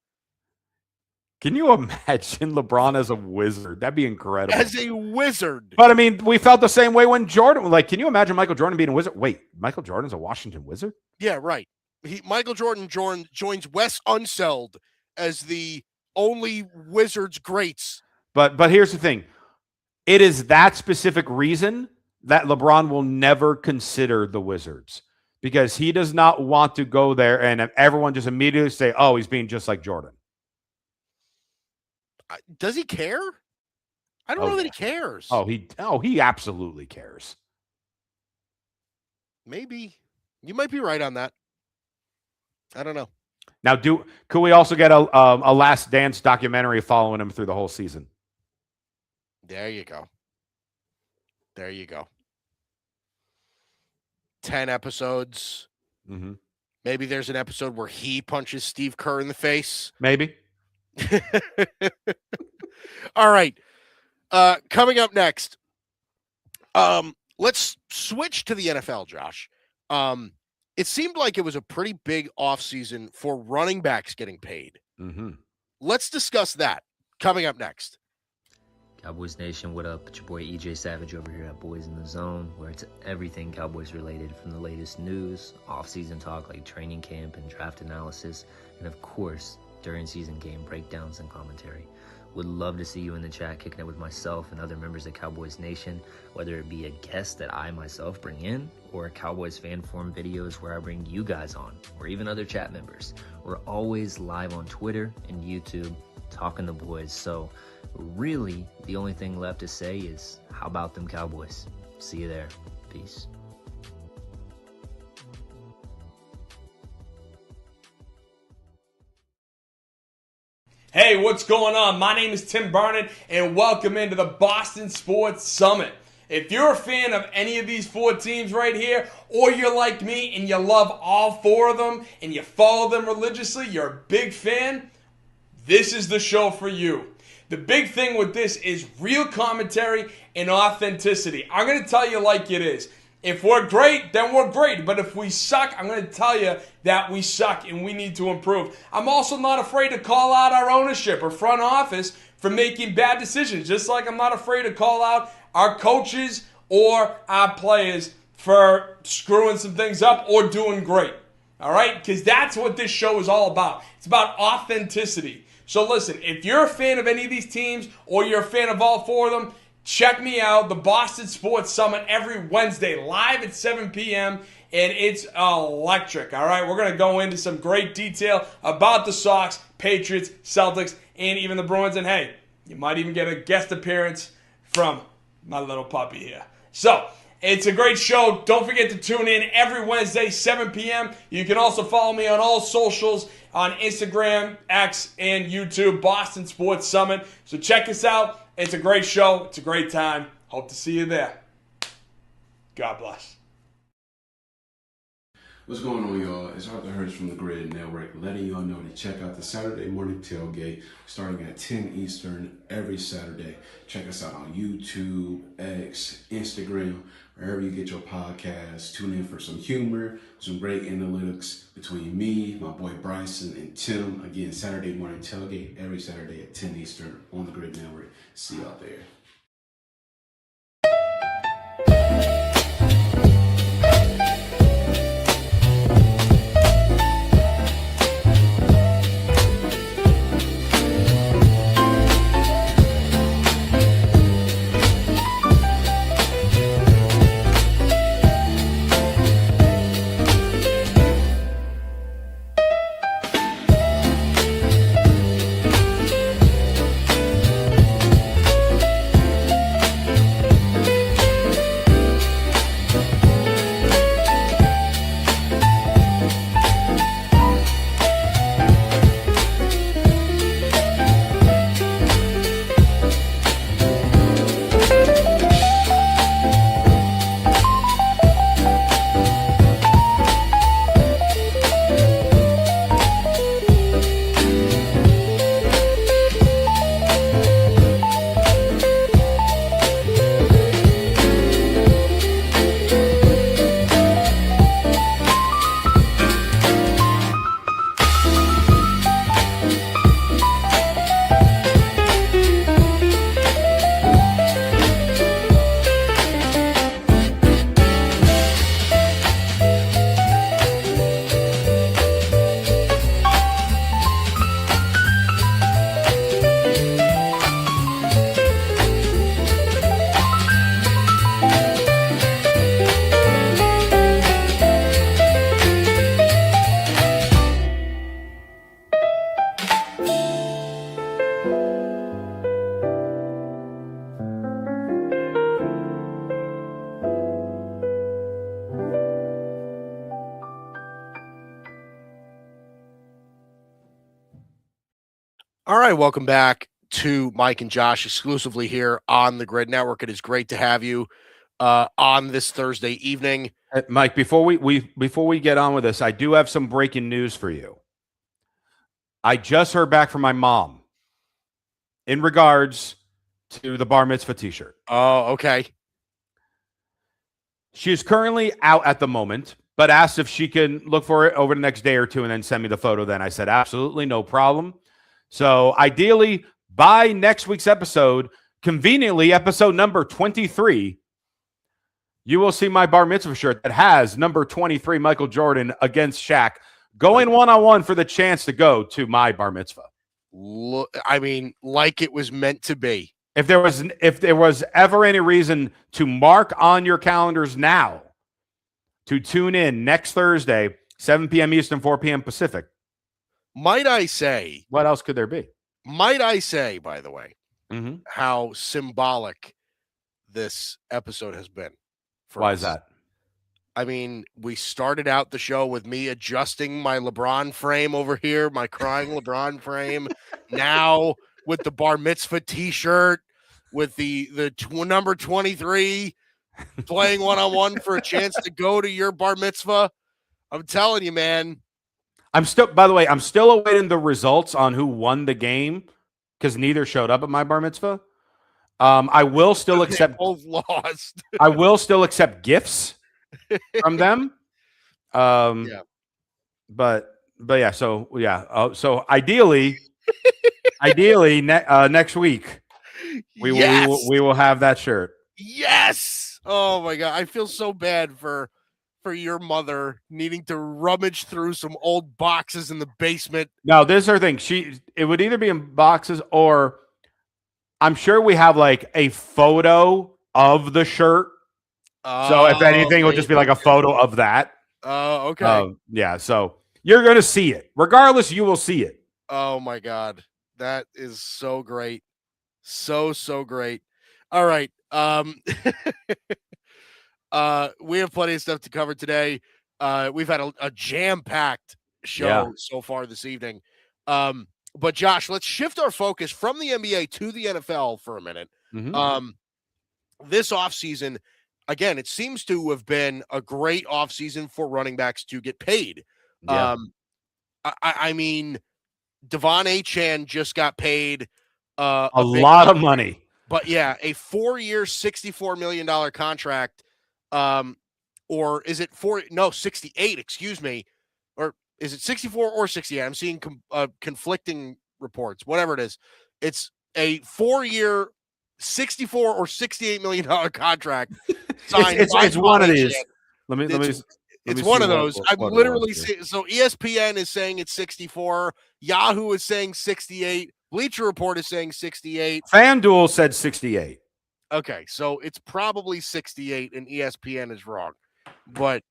Can you imagine LeBron as a Wizard? That'd be incredible. As a Wizard. But I mean, we felt the same way when Jordan. Like, can you imagine Michael Jordan being a Wizard? Wait, Michael Jordan's a Washington Wizard? Yeah, right. Michael Jordan joins Wes Unseld as the only Wizards greats. But here's the thing. It is that specific reason that LeBron will never consider the Wizards, because he does not want to go there and everyone just immediately say, oh, he's being just like Jordan. Does he care? I don't know that he cares. He absolutely cares. Maybe. You might be right on that. I don't know. Now, could we also get a Last Dance documentary following him through the whole season? There you go. 10 episodes. Mm-hmm. Maybe there's an episode where he punches Steve Kerr in the face. Maybe. All right. Coming up next, let's switch to the NFL, Josh. It seemed like it was a pretty big offseason for running backs getting paid. Mm-hmm. Let's discuss that coming up next. Cowboys Nation, what up? It's your boy EJ Savage over here at Boys in the Zone, where it's everything Cowboys related, from the latest news, off-season talk like training camp and draft analysis, and of course, during season game breakdowns and commentary. Would love to see you in the chat kicking it with myself and other members of Cowboys Nation, whether it be a guest that I myself bring in or Cowboys fan forum videos where I bring you guys on, or even other chat members. We're always live on Twitter and YouTube talking the boys. So really the only thing left to say is, how about them Cowboys? See you there. Peace. Hey, what's going on? My name is Tim Barnett, and welcome into the Boston Sports Summit. If you're a fan of any of these four teams right here, or you're like me and you love all four of them and you follow them religiously, you're a big fan, this is the show for you. The big thing with this is real commentary and authenticity. I'm going to tell you like it is. If we're great, then we're great. But if we suck, I'm going to tell you that we suck and we need to improve. I'm also not afraid to call out our ownership or front office for making bad decisions, just like I'm not afraid to call out our coaches or our players for screwing some things up or doing great. All right? Because that's what this show is all about. It's about authenticity. So listen, if you're a fan of any of these teams or you're a fan of all four of them, check me out, the Boston Sports Summit, every Wednesday, live at 7 p.m., and it's electric, all right? We're going to go into some great detail about the Sox, Patriots, Celtics, and even the Bruins, and hey, you might even get a guest appearance from my little puppy here. So, it's a great show. Don't forget to tune in every Wednesday, 7 p.m. You can also follow me on all socials, on Instagram, X, and YouTube, Boston Sports Summit. So check us out. It's a great show. It's a great time. Hope to see you there. God bless. What's going on, y'all? It's Arthur Hurst from the Grid Network, letting y'all know to check out the Saturday morning tailgate starting at 10 Eastern every Saturday. Check us out on YouTube, X, Instagram, wherever you get your podcasts. Tune in for some humor, some great analytics between me, my boy Bryson, and Tim. Again, Saturday morning tailgate every Saturday at 10 Eastern on the Grid Network. See y'all there. All right, welcome back to Mike and Josh exclusively here on the Grid Network. It is great to have you on this Thursday evening. Mike, before we get on with this, I do have some breaking news for you. I just heard back from my mom in regards to the bar mitzvah t-shirt. Oh, okay. She is currently out at the moment, but asked if she can look for it over the next day or two and then send me the photo. Then I said, absolutely, no problem. So ideally, by next week's episode, conveniently episode number 23, you will see my bar mitzvah shirt that has number 23, Michael Jordan, against Shaq, going one-on-one for the chance to go to my bar mitzvah. I mean, like it was meant to be. If there was ever any reason to mark on your calendars now to tune in next Thursday, 7 p.m. Eastern, 4 p.m. Pacific. Might I say? What else could there be? Might I say, by the way, Mm-hmm. how symbolic this episode has been? Why is that? I mean, we started out the show with me adjusting my LeBron frame over here, my crying LeBron frame. Now with the bar mitzvah T-shirt, with the number 23 playing one-on-one for a chance to go to your bar mitzvah. I'm telling you, man. By the way, I'm still awaiting the results on who won the game because neither showed up at my bar mitzvah. I will still accept both lost. I will still accept gifts from them. Yeah. But yeah, so ideally next week we will have that shirt. Yes. Oh my God, I feel so bad for your mother needing to rummage through some old boxes in the basement. No, this is her thing. It would either be in boxes or I'm sure we have like a photo of the shirt. So if anything, it'll just be like a photo of that. Oh, okay. Yeah, so you're going to see it. Regardless, you will see it. Oh, my God. That is so great. So great. All right. We have plenty of stuff to cover today. We've had a jam-packed show so far this evening. But, Josh, let's shift our focus from the NBA to the NFL for a minute. Mm-hmm. This offseason, again, it seems to have been a great offseason for running backs to get paid. Yeah. I mean, Devon Achane just got paid a lot of money. But, yeah, a 4-year, $64 million contract. Or is it 68, excuse me. Or is it 64 or 68? I'm seeing conflicting reports, whatever it is. It's a 4-year, $64 or $68 million contract signed. It's one of these. It's one of those. I'm literally saying, so ESPN is saying it's 64. Yahoo is saying 68. Bleacher Report is saying 68. FanDuel said 68. Okay, so it's probably 68 and ESPN is wrong. But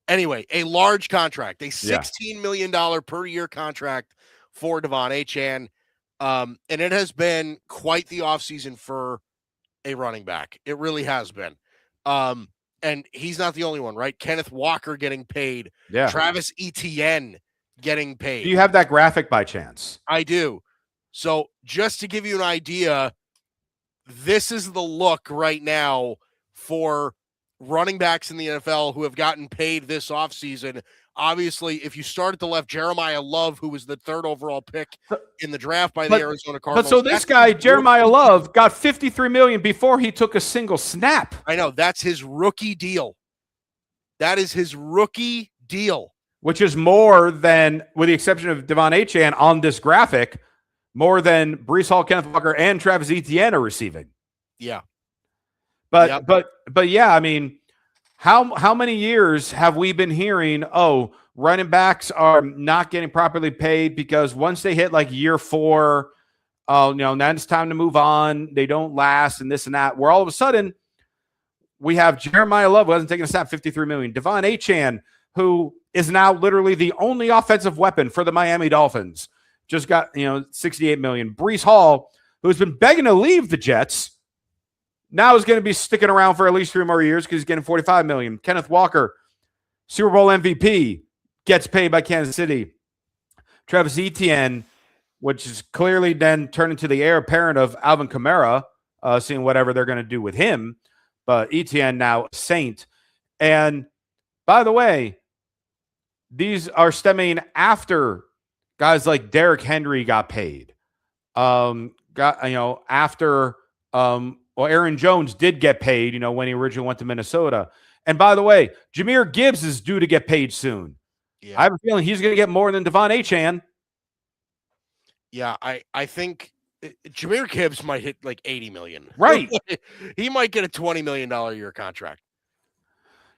anyway, a large contract, a $16 million per year contract for Devon Achane. And it has been quite the offseason for a running back. It really has been. And he's not the only one, right? Kenneth Walker getting paid. Yeah. Travis Etienne getting paid. Do you have that graphic by chance? I do. So just to give you an idea, this is the look right now for running backs in the NFL who have gotten paid this offseason. Obviously, if you start at the left, Jeremiah Love, who was the 3rd overall pick in the draft by the Arizona Cardinals. But so this guy, Jeremiah Love, got $53 million before he took a single snap. I know. That's his rookie deal. That is his rookie deal. Which is more than, with the exception of Devon Achane on this graphic, more than Breece Hall, Kenneth Walker, and Travis Etienne are receiving. Yeah. But yeah, I mean, how many years have we been hearing, running backs are not getting properly paid because once they hit like year 4, now it's time to move on. They don't last and this and that. Where all of a sudden we have Jeremiah Love, who hasn't taken a snap, $53 million. Devon Achane, who is now literally the only offensive weapon for the Miami Dolphins, just got, $68 million. Breece Hall, who's been begging to leave the Jets, now is going to be sticking around for at least 3 more years because he's getting $45 million. Kenneth Walker, Super Bowl MVP, gets paid by Kansas City. Travis Etienne, which is clearly then turned into the heir apparent of Alvin Kamara, seeing whatever they're going to do with him. But Etienne now a Saint. And by the way, these are stemming after guys like Derrick Henry got paid. After Aaron Jones did get paid, when he originally went to Minnesota. And by the way, Jahmyr Gibbs is due to get paid soon. Yeah. I have a feeling he's going to get more than Devon Achane. Yeah, I think Jahmyr Gibbs might hit like $80 million. Right. He might get a $20 million a year contract.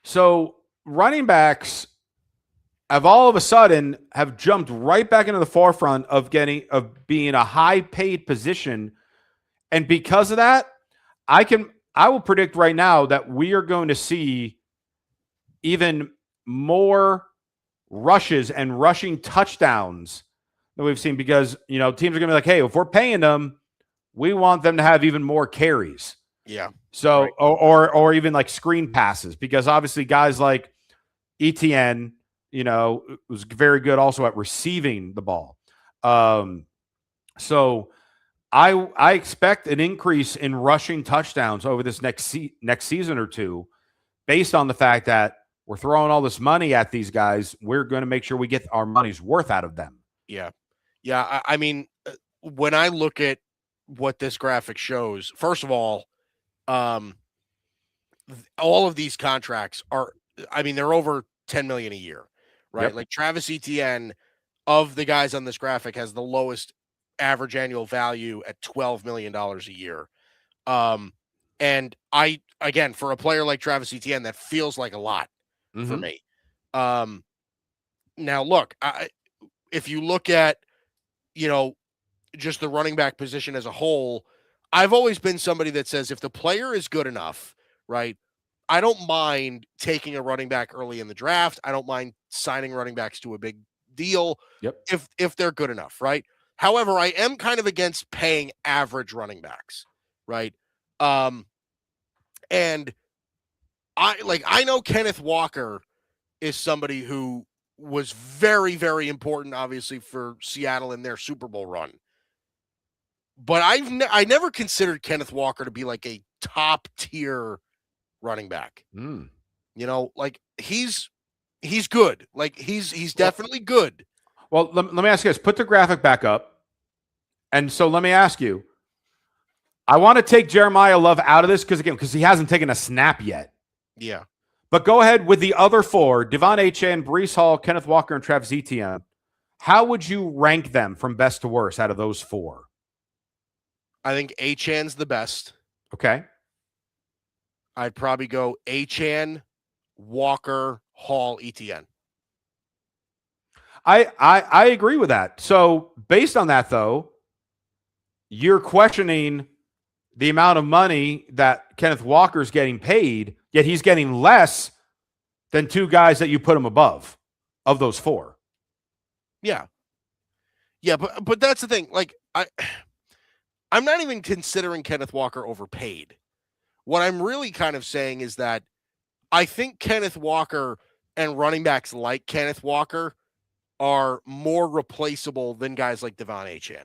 So running backs, have all of a sudden have jumped right back into the forefront of being a high paid position. And because of that, I will predict right now that we are going to see even more rushes and rushing touchdowns that we've seen, because, teams are going to be like, hey, if we're paying them, we want them to have even more carries. Yeah. So, right. or even like screen passes, because obviously guys like ETN, was very good also at receiving the ball. So I expect an increase in rushing touchdowns over this next season or two, based on the fact that we're throwing all this money at these guys. We're going to make sure we get our money's worth out of them. Yeah. Yeah. I mean, when I look at what this graphic shows, first of all of these contracts are, they're over 10 million a year, right? Yep. Like Travis Etienne, of the guys on this graphic, has the lowest average annual value at $12 million a year. And again, for a player like Travis Etienne, that feels like a lot for me. Now look, if you look at, just the running back position as a whole, I've always been somebody that says if the player is good enough, right, I don't mind taking a running back early in the draft. I don't mind signing running backs to a big deal if they're good enough, right? However, I am kind of against paying average running backs, right? And I know Kenneth Walker is somebody who was very, very important, obviously, for Seattle in their Super Bowl run. But I never considered Kenneth Walker to be like a top tier running back. Like he's good. Like he's definitely good. Well, let me ask you this. Put the graphic back up. And so let me ask you, I want to take Jeremiah Love out of this because he hasn't taken a snap yet. Yeah. But go ahead with the other four: Devon Achane, Breece Hall, Kenneth Walker, and Travis Etienne. How would you rank them from best to worst out of those four? I think Achane's the best. Okay. I'd probably go Achane, Walker, Hall, Etienne. I agree with that. So based on that, though, you're questioning the amount of money that Kenneth Walker's getting paid, yet he's getting less than two guys that you put him above of those four. Yeah. Yeah, but that's the thing. Like I'm not even considering Kenneth Walker overpaid. What I'm really kind of saying is that I think Kenneth Walker and running backs like Kenneth Walker are more replaceable than guys like Devon Achane.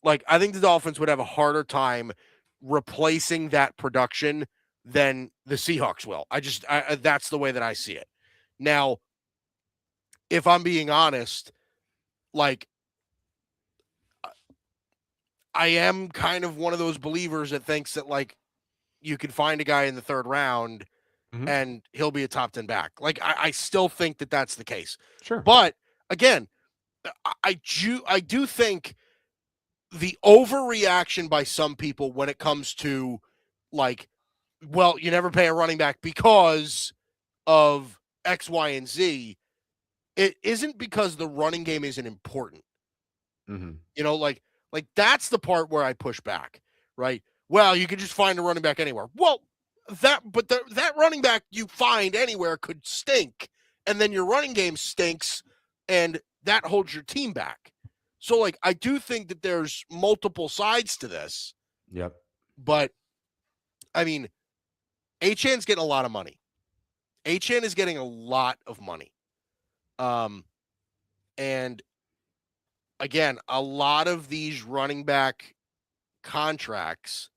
Like, I think the Dolphins would have a harder time replacing that production than the Seahawks will. That's the way that I see it. Now, if I'm being honest, like, I am kind of one of those believers that thinks that, like, you could find a guy in the third round and he'll be a top 10 back. Like, I still think that that's the case. Sure. But again, I do think the overreaction by some people when it comes to, like, well, you never pay a running back because of X, Y, and Z. It isn't because the running game isn't important. Like that's the part where I push back, right? Well, you can just find a running back anywhere. Well, that running back you find anywhere could stink, and then your running game stinks, and that holds your team back. So, like, I do think that there's multiple sides to this. Yep. But, I mean, Achane's getting a lot of money. Achane is getting a lot of money. And, again, a lot of these running back contracts,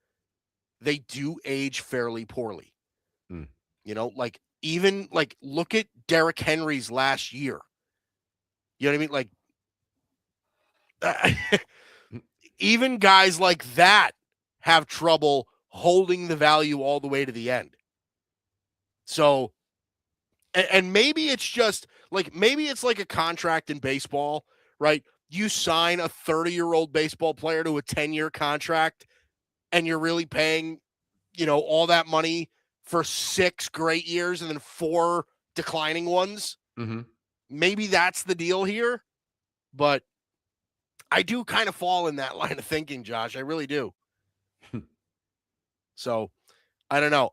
they do age fairly poorly. Like, even, like, look at Derrick Henry's last year. You know what I mean? Like, even guys like that have trouble holding the value all the way to the end. So, and maybe it's just like, maybe it's like a contract in baseball, right? You sign a 30-year-old baseball player to a 10-year contract and you're really paying, all that money for 6 great years and then 4 declining ones. maybe that's the deal here, but I do kind of fall in that line of thinking, Josh. I really do. So I don't know.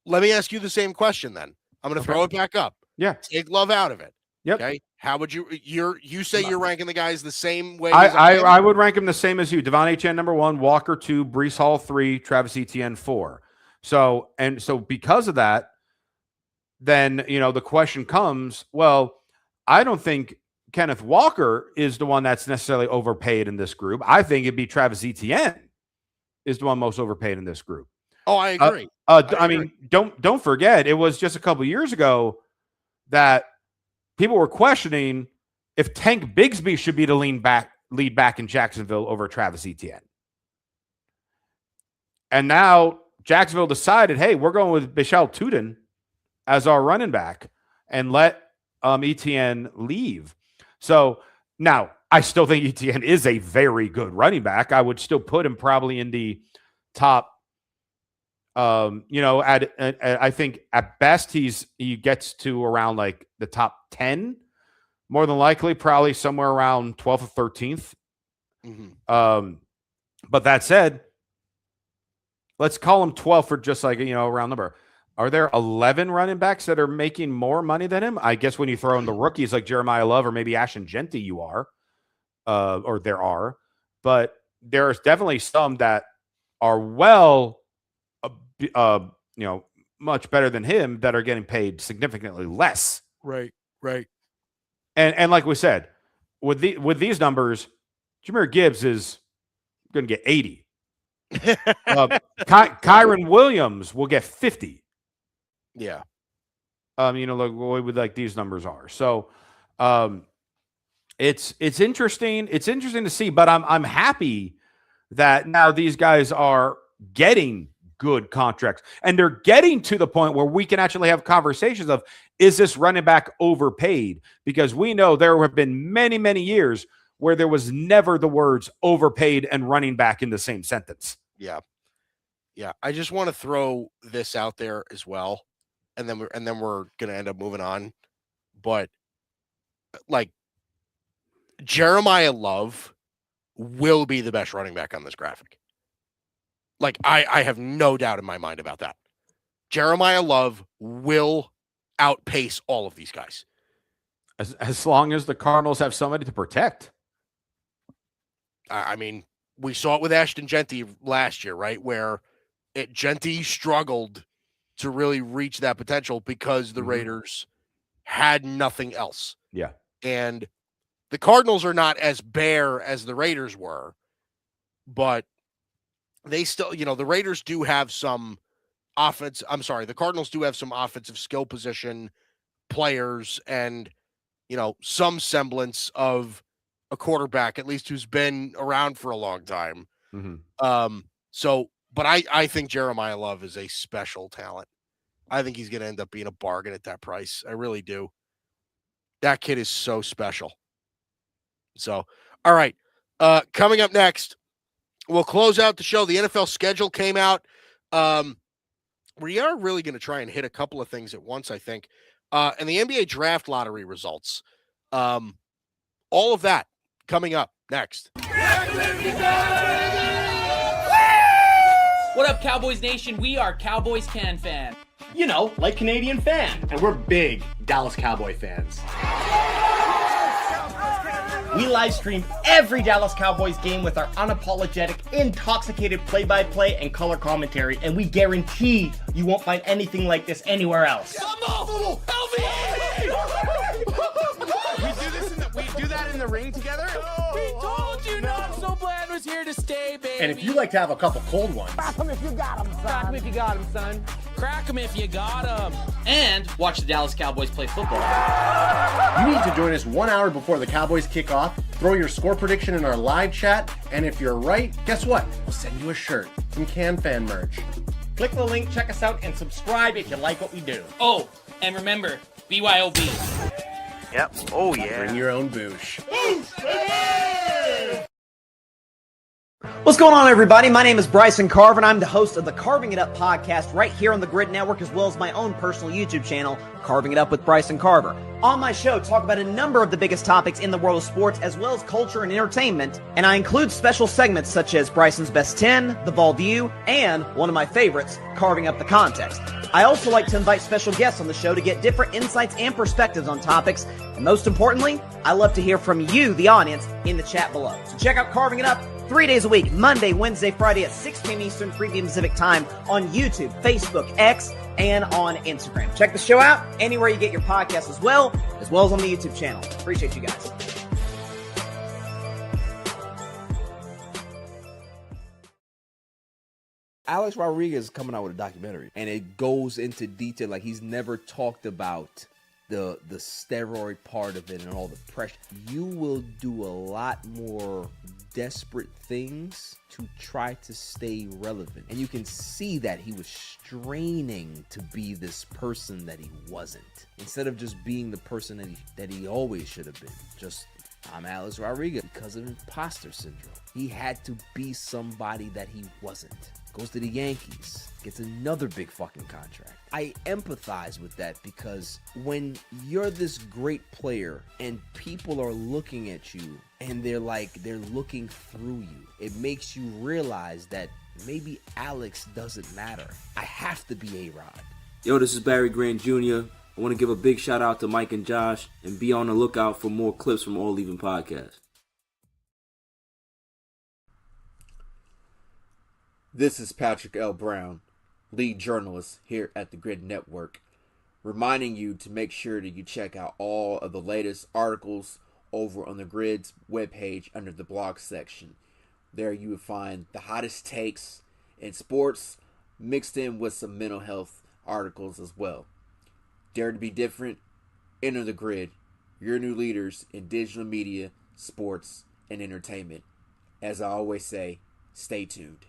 Let me ask you the same question then. I'm going to throw it back up. Yeah. Take Love out of it. Yep. Okay. How would you say you're ranking the guys the same way? I would rank him the same as you. Devon Achane, number 1, Walker 2, Breece Hall 3, Travis Etienne 4. So because of that, then, the question comes, well, I don't think Kenneth Walker is the one that's necessarily overpaid in this group. I think it'd be Travis Etienne is the one most overpaid in this group. Oh, I agree. I mean, don't forget, it was just a couple years ago that people were questioning if Tank Bigsby should be the lead back in Jacksonville over Travis Etienne. And now Jacksonville decided, hey, we're going with Bichel Tudor as our running back and let Etienne leave. So now I still think Etienne is a very good running back. I would still put him probably in the top. I think at best he gets to around like the top 10, more than likely, probably somewhere around 12th or 13th. Mm-hmm. But that said, let's call him 12 for just like, a round number. Are there 11 running backs that are making more money than him? I guess when you throw in the rookies like Jeremiah Love or maybe Ashton Genty, you are, or there are, but there's definitely some that are much better than him that are getting paid significantly less. Right. And like we said, with these numbers, Jahmyr Gibbs is going to get 80. Kyron Williams will get 50. Yeah. Like these numbers are. So it's interesting. It's interesting to see, but I'm happy that now these guys are getting good contracts and they're getting to the point where we can actually have conversations of, is this running back overpaid? Because we know there have been many, many years where there was never the words overpaid and running back in the same sentence. Yeah. I just want to throw this out there as well. And then we're going to end up moving on. But like Jeremiah Love will be the best running back on this graphic. Like I have no doubt in my mind about that. Jeremiah Love will outpace all of these guys. As long as the Cardinals have somebody to protect. I mean, we saw it with Ashton Genty last year, right? Where Genty struggled to really reach that potential because the Raiders had nothing else. Yeah. And the Cardinals are not as bare as the Raiders were, but they still, the Raiders do have some the Cardinals do have some offensive skill position players and, some semblance of a quarterback, at least who's been around for a long time. But I think Jeremiah Love is a special talent. I think he's going to end up being a bargain at that price. I really do. That kid is so special. So, all right. Coming up next, we'll close out the show. The NFL schedule came out. We are really going to try and hit a couple of things at once, I think. And the NBA draft lottery results. All of that coming up next. What up, Cowboys Nation? We are Cowboys Can Fan. Like Canadian fan. And we're big Dallas Cowboy fans. We live stream every Dallas Cowboys game with our unapologetic, intoxicated play-by-play and color commentary, and we guarantee you won't find anything like this anywhere else. We do that in the ring together? We told you not so bland was here to stay, baby. And if you like to have a couple cold ones, Crack 'em if you got 'em, son. Crack 'em if you got 'em, son. Crack 'em if you got 'em. And watch the Dallas Cowboys play football. you need to join us 1 hour before the Cowboys kick off. Throw your score prediction in our live chat, and if you're right, guess what? We'll send you a shirt, some Can Fan merch. Click the link, check us out, and subscribe if you like what we do. Oh, and remember, BYOB. Yep. Oh, yeah. Bring your own boosh. What's going on, everybody? My name is Bryson Carver, and I'm the host of the Carving It Up podcast right here on the Grid Network, as well as my own personal YouTube channel, Carving It Up with Bryson Carver. On my show, talk about a number of the biggest topics in the world of sports, as well as culture and entertainment, and I include special segments such as Bryson's Best 10, The Ball View, and one of my favorites, Carving Up the Context. I also like to invite special guests on the show to get different insights and perspectives on topics, and most importantly, I love to hear from you, the audience, in the chat below. So check out Carving It Up 3 days a week, Monday, Wednesday, Friday at 6 p.m. Eastern, 3 p.m. Pacific time on YouTube, Facebook, X, and on Instagram. Check the show out anywhere you get your podcasts as well as on the YouTube channel. Appreciate you guys. Alex Rodriguez is coming out with a documentary, and it goes into detail. Like, he's never talked about the steroid part of it and all the pressure. You will do a lot more desperate things to try to stay relevant, and you can see that he was straining to be this person that he wasn't, instead of just being the person that he always should have been. Just, I'm Alex Rodriguez, because of imposter syndrome. He had to be somebody that he wasn't. Goes to the Yankees, gets another big fucking contract. I empathize with that, because when you're this great player and people are looking at you and they're looking through you, it makes you realize that maybe Alex doesn't matter. I have to be A-Rod. Yo, this is Barry Grant Jr. I want to give a big shout out to Mike and Josh, and be on the lookout for more clips from All Even Podcast. This is Patrick L. Brown, lead journalist here at the Grid Network, reminding you to make sure that you check out all of the latest articles over on the Grid's webpage under the blog section. There you will find the hottest takes in sports, mixed in with some mental health articles as well. Dare to be different? Enter the Grid, your new leaders in digital media, sports, and entertainment. As I always say, stay tuned.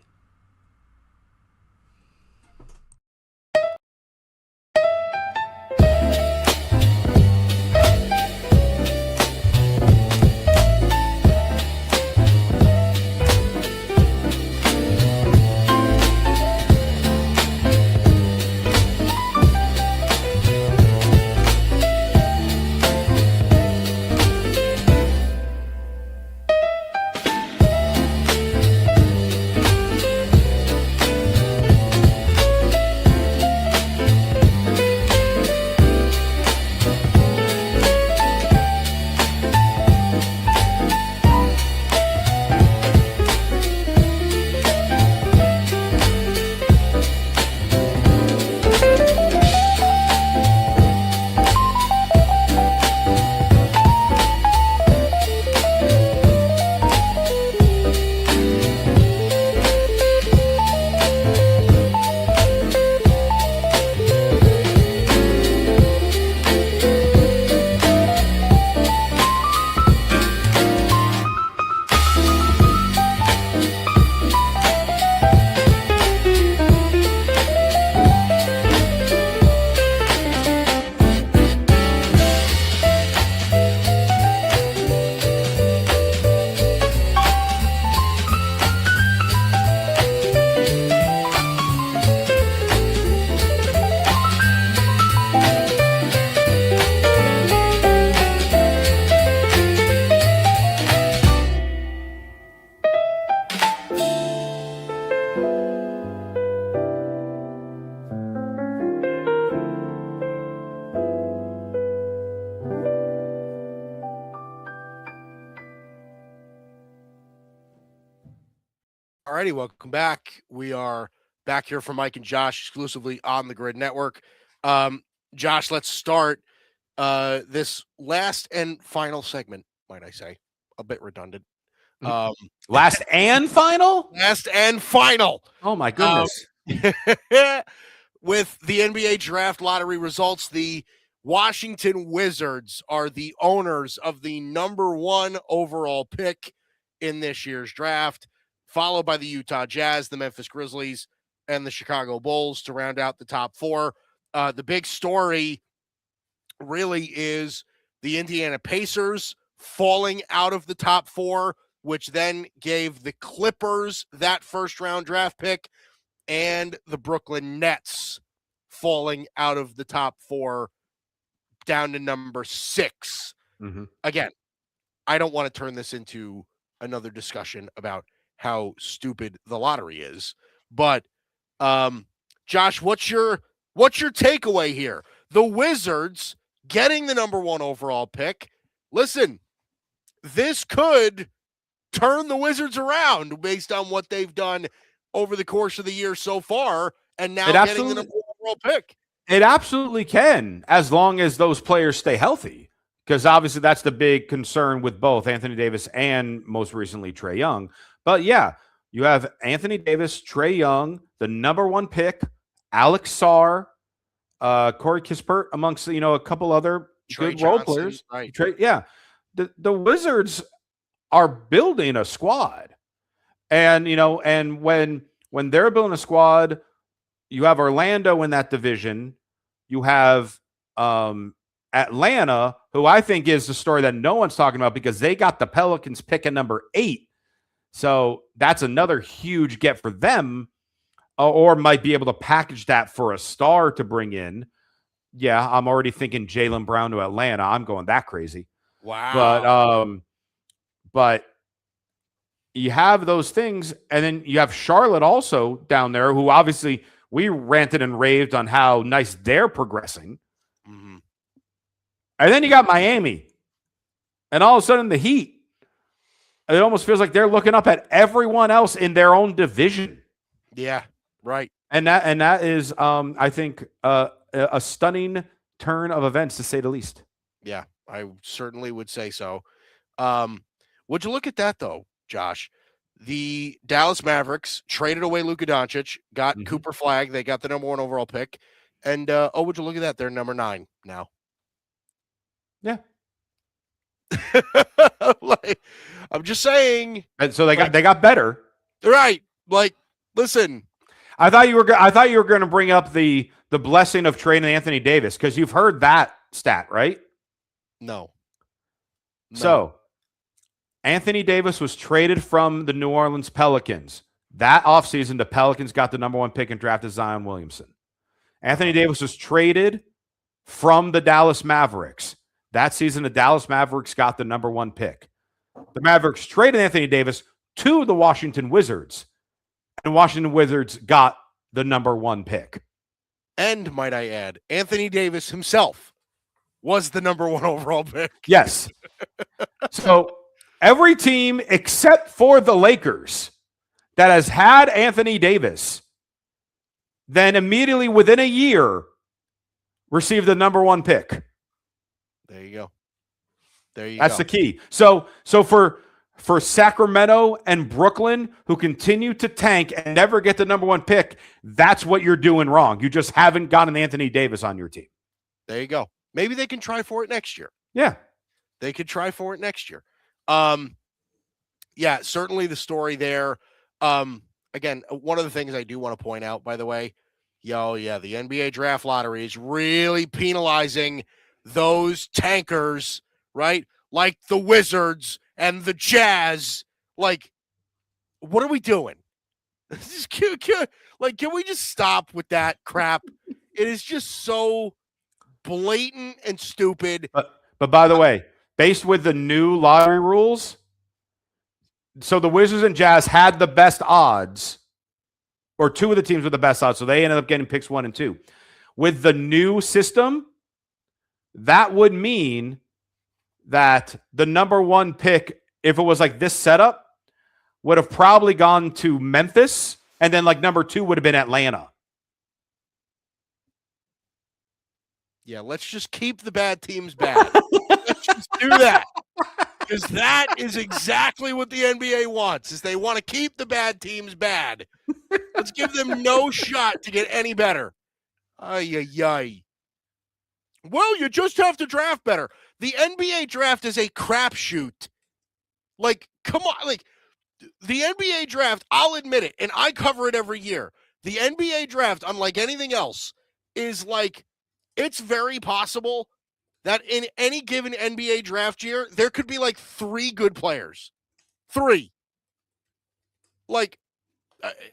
Alrighty, welcome back. We are back here for Mike and Josh exclusively on the Grid Network. Josh, let's start this last and final segment, might I say. A bit redundant. Last and final? Last and final. Oh, my goodness. With the NBA draft lottery results, the Washington Wizards are the owners of the number 1 overall pick in this year's draft, followed by the Utah Jazz, the Memphis Grizzlies, and the Chicago Bulls to round out the top 4. The big story really is the Indiana Pacers falling out of the top 4 which then gave the Clippers that first-round draft pick, and the Brooklyn Nets falling out of the top 4 down to number 6. Mm-hmm. Again, I don't want to turn this into another discussion about how stupid the lottery is, but Josh, what's your takeaway here? The Wizards getting the number 1 overall pick. Listen, this could turn the Wizards around based on what they've done over the course of the year so far, and now getting the number 1 overall pick. It absolutely can, as long as those players stay healthy, because obviously that's the big concern with both Anthony Davis and most recently Trae Young. But yeah, you have Anthony Davis, Trae Young, the number 1 pick, Alex Sarr, Corey Kispert, amongst a couple other good role players. Right. Yeah, the Wizards are building a squad, and when they're building a squad, you have Orlando in that division. You have Atlanta, who I think is the story that no one's talking about because they got the Pelicans pick at number 8. So that's another huge get for them, or might be able to package that for a star to bring in. Yeah, I'm already thinking Jaylen Brown to Atlanta. I'm going that crazy. Wow. But you have those things, and then you have Charlotte also down there, who obviously we ranted and raved on how nice they're progressing. Mm-hmm. And then you got Miami, and all of a sudden the Heat. It almost feels like they're looking up at everyone else in their own division. Yeah, right. And that is, I think, a stunning turn of events, to say the least. Yeah, I certainly would say so. Would you look at that, though, Josh? The Dallas Mavericks traded away Luka Doncic, got Cooper Flagg. They got the number 1 overall pick. And, would you look at that? They're number 9 now. Yeah. I'm just saying. And so they got better. Right. Like, listen. I thought you were going to bring up the blessing of trading Anthony Davis, because you've heard that stat, right? No. So Anthony Davis was traded from the New Orleans Pelicans. That offseason, the Pelicans got the number 1 pick and drafted Zion Williamson. Anthony Davis was traded from the Dallas Mavericks. That season, the Dallas Mavericks got the number 1 pick. The Mavericks traded Anthony Davis to the Washington Wizards, and Washington Wizards got the number 1 pick. And might I add, Anthony Davis himself was the number 1 overall pick. Yes. So every team except for the Lakers that has had Anthony Davis, then immediately within a year received the number 1 pick. There you go. That's the key. So for Sacramento and Brooklyn, who continue to tank and never get the number 1 pick, that's what you're doing wrong. You just haven't gotten Anthony Davis on your team. There you go. Maybe they can try for it next year. Yeah. They could try for it next year. Yeah, certainly the story there. Again, one of the things I do want to point out, by the way, the NBA draft lottery is really penalizing those tankers, right? Like the Wizards and the Jazz. Like, what are we doing? Can we just stop with that crap? It is just so blatant and stupid. But by the way, based with the new lottery rules, so the Wizards and Jazz had the best odds, or 2 of the teams with the best odds, so they ended up getting picks 1 and 2. With the new system, that would mean that the number 1 pick, if it was like this setup, would have probably gone to Memphis, and then like number 2 would have been Atlanta. Yeah, let's just keep the bad teams bad. Let's just do that. Because that is exactly what the NBA wants, is they want to keep the bad teams bad. Let's give them no shot to get any better. Ay. Well, you just have to draft better. The NBA draft is a crapshoot. Like, come on. Like, the NBA draft, I'll admit it, and I cover it every year. The NBA draft, unlike anything else, is like, it's very possible that in any given NBA draft year, there could be like 3 good players. 3. Like,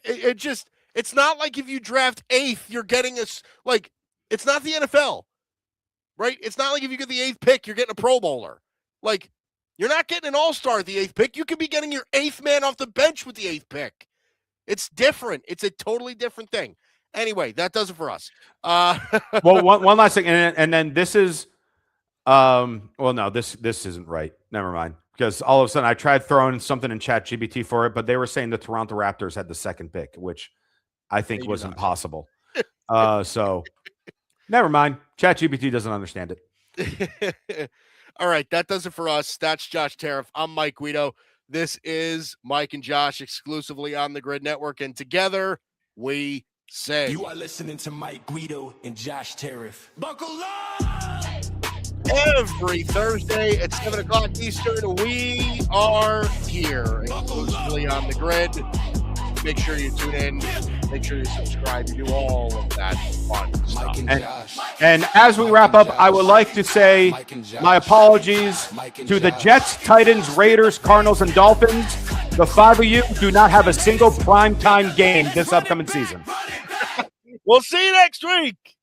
it's not like if you draft 8th, you're getting it's not the NFL, right? It's not like if you get the 8th pick, you're getting a Pro Bowler. Like, you're not getting an all-star at the 8th pick. You could be getting your 8th man off the bench with the 8th pick. It's different. It's a totally different thing. Anyway, that does it for us. Well, one last thing, and then this is, no, this isn't right. Never mind. Because all of a sudden I tried throwing something in ChatGPT for it, but they were saying the Toronto Raptors had the 2nd pick, which I think was impossible. So never mind. ChatGPT doesn't understand it. All right, that does it for us. That's Josh Tariff. I'm Mike Guido. This is Mike and Josh exclusively on the Grid Network, and together we say. You are listening to Mike Guido and Josh Tariff. Buckle up! Every Thursday at 7 o'clock Eastern, we are here exclusively on the Grid. Make sure you tune in. Make sure you subscribe. You do all of that fun stuff. And as we wrap up, I would like to say my apologies to the Jets, Titans, Raiders, Cardinals, and Dolphins. The 5 of you do not have a single primetime game this upcoming season. We'll see you next week.